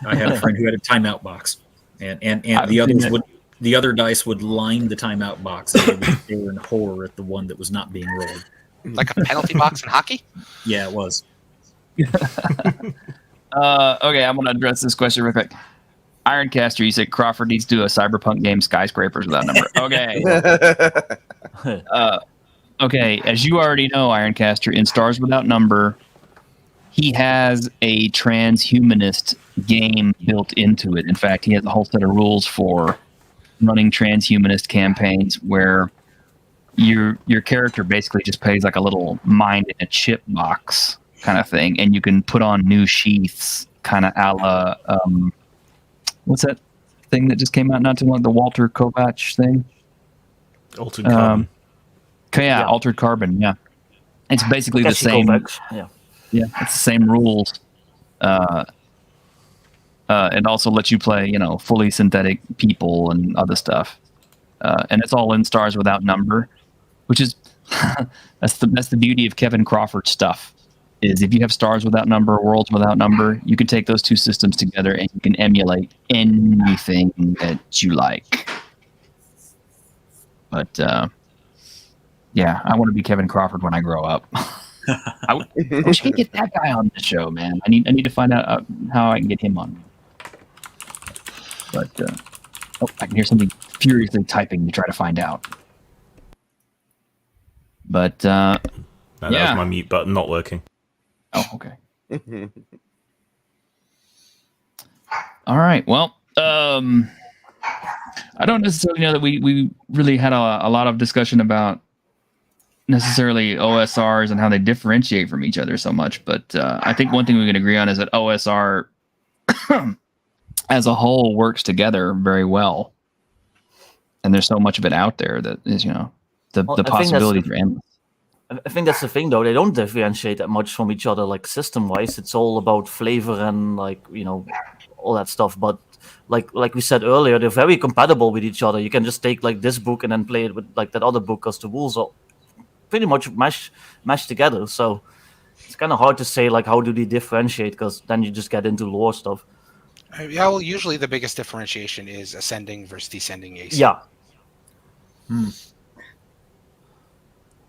I had a friend who had a timeout box, and the other dice would line the timeout box, and they would stare in horror at the one that was not being rolled. Like a penalty box in hockey? Yeah, it was. Okay, I'm going to address this question real quick. Ironcaster, you said Crawford needs to do a cyberpunk game, Skyscrapers Without Number. Okay. Okay, as you already know, Ironcaster, in Stars Without Number, he has a transhumanist game built into it. In fact, he has a whole set of rules for running transhumanist campaigns where your character basically just plays like a little mind in a chip box kind of thing, and you can put on new sheaths, kind of a la what's that thing that just came out not too long? The Walter Kovac thing. Altered Carbon. Yeah, Altered Carbon. Yeah, it's basically the same. Yeah, it's the same rules. It also lets you play, fully synthetic people and other stuff. And it's all in Stars Without Number, which is that's the beauty of Kevin Crawford stuff. Is if you have Stars Without Number, Worlds Without Number, you can take those two systems together and you can emulate anything that you like. But yeah, I want to be Kevin Crawford when I grow up. I wish I could get that guy on the show, man. I need to find out how I can get him on. But I can hear something furiously typing to try to find out. But No, that was my mute button not working. Oh, okay. All right. Well, I don't necessarily know that we really had a lot of discussion about necessarily OSRs and how they differentiate from each other so much. But I think one thing we can agree on is that OSR as a whole works together very well. And there's so much of it out there that is, the possibilities are endless. I think that's the thing, though. They don't differentiate that much from each other, like system-wise. It's all about flavor and all that stuff. But like we said earlier, they're very compatible with each other. You can just take like this book and then play it with like that other book, because the rules are pretty much mashed together. So it's kind of hard to say like how do they differentiate, because then you just get into lore stuff. Yeah, well, usually the biggest differentiation is ascending versus descending AC. Yeah.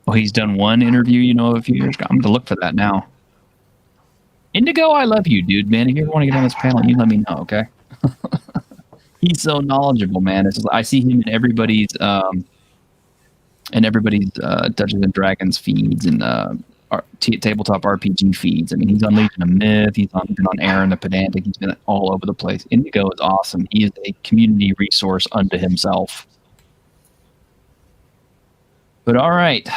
Well, he's done one interview, a few years ago. I'm going to look for that now. Indigo, I love you, dude, man. If you ever want to get on this panel, you let me know, okay? He's so knowledgeable, man. I see him in everybody's Dungeons and Dragons feeds and tabletop RPG feeds. I mean, he's on Legion of Myth. He's been on Aaron the Pedantic. He's been all over the place. Indigo is awesome. He is a community resource unto himself. But all right.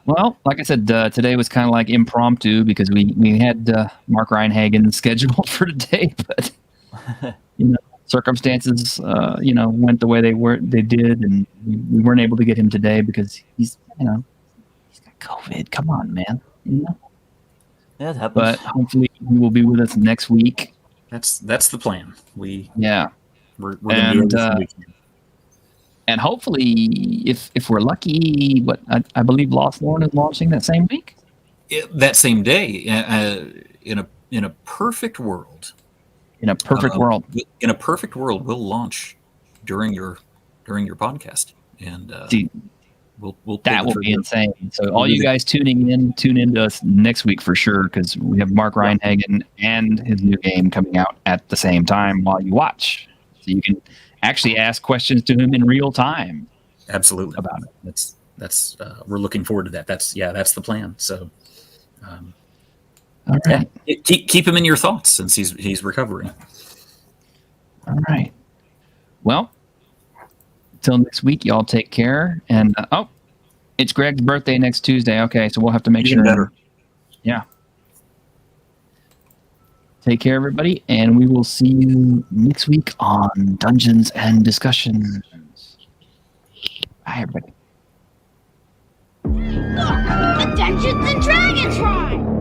Well, like I said, today was kind of like impromptu because we had Mark Rein-Hagen scheduled for today, but circumstances went the way they did, and we weren't able to get him today because he's got COVID. Come on, man. Yeah, it happens. But hopefully he will be with us next week. That's the plan. We're gonna be able and hopefully, if we're lucky, I believe Lost Lorne is launching that same week. That same day, in a perfect world. In a perfect world. In a perfect world, we'll launch during your podcast, and that will be insane. So all you guys tune in to us next week for sure, because we have Mark Rein-Hagen and his new game coming out at the same time while you watch, so you can actually ask questions to him in real time. Absolutely. About it. That's we're looking forward to that. That's the plan. So, all right. Keep him in your thoughts since he's recovering. All right. Well, until next week, y'all take care. And it's Greg's birthday next Tuesday. Okay, so we'll have to make sure. Better. Yeah. Take care, everybody, and we will see you next week on Dungeons and Discussions. Bye, everybody. Look, a Dungeons and Dragons ride!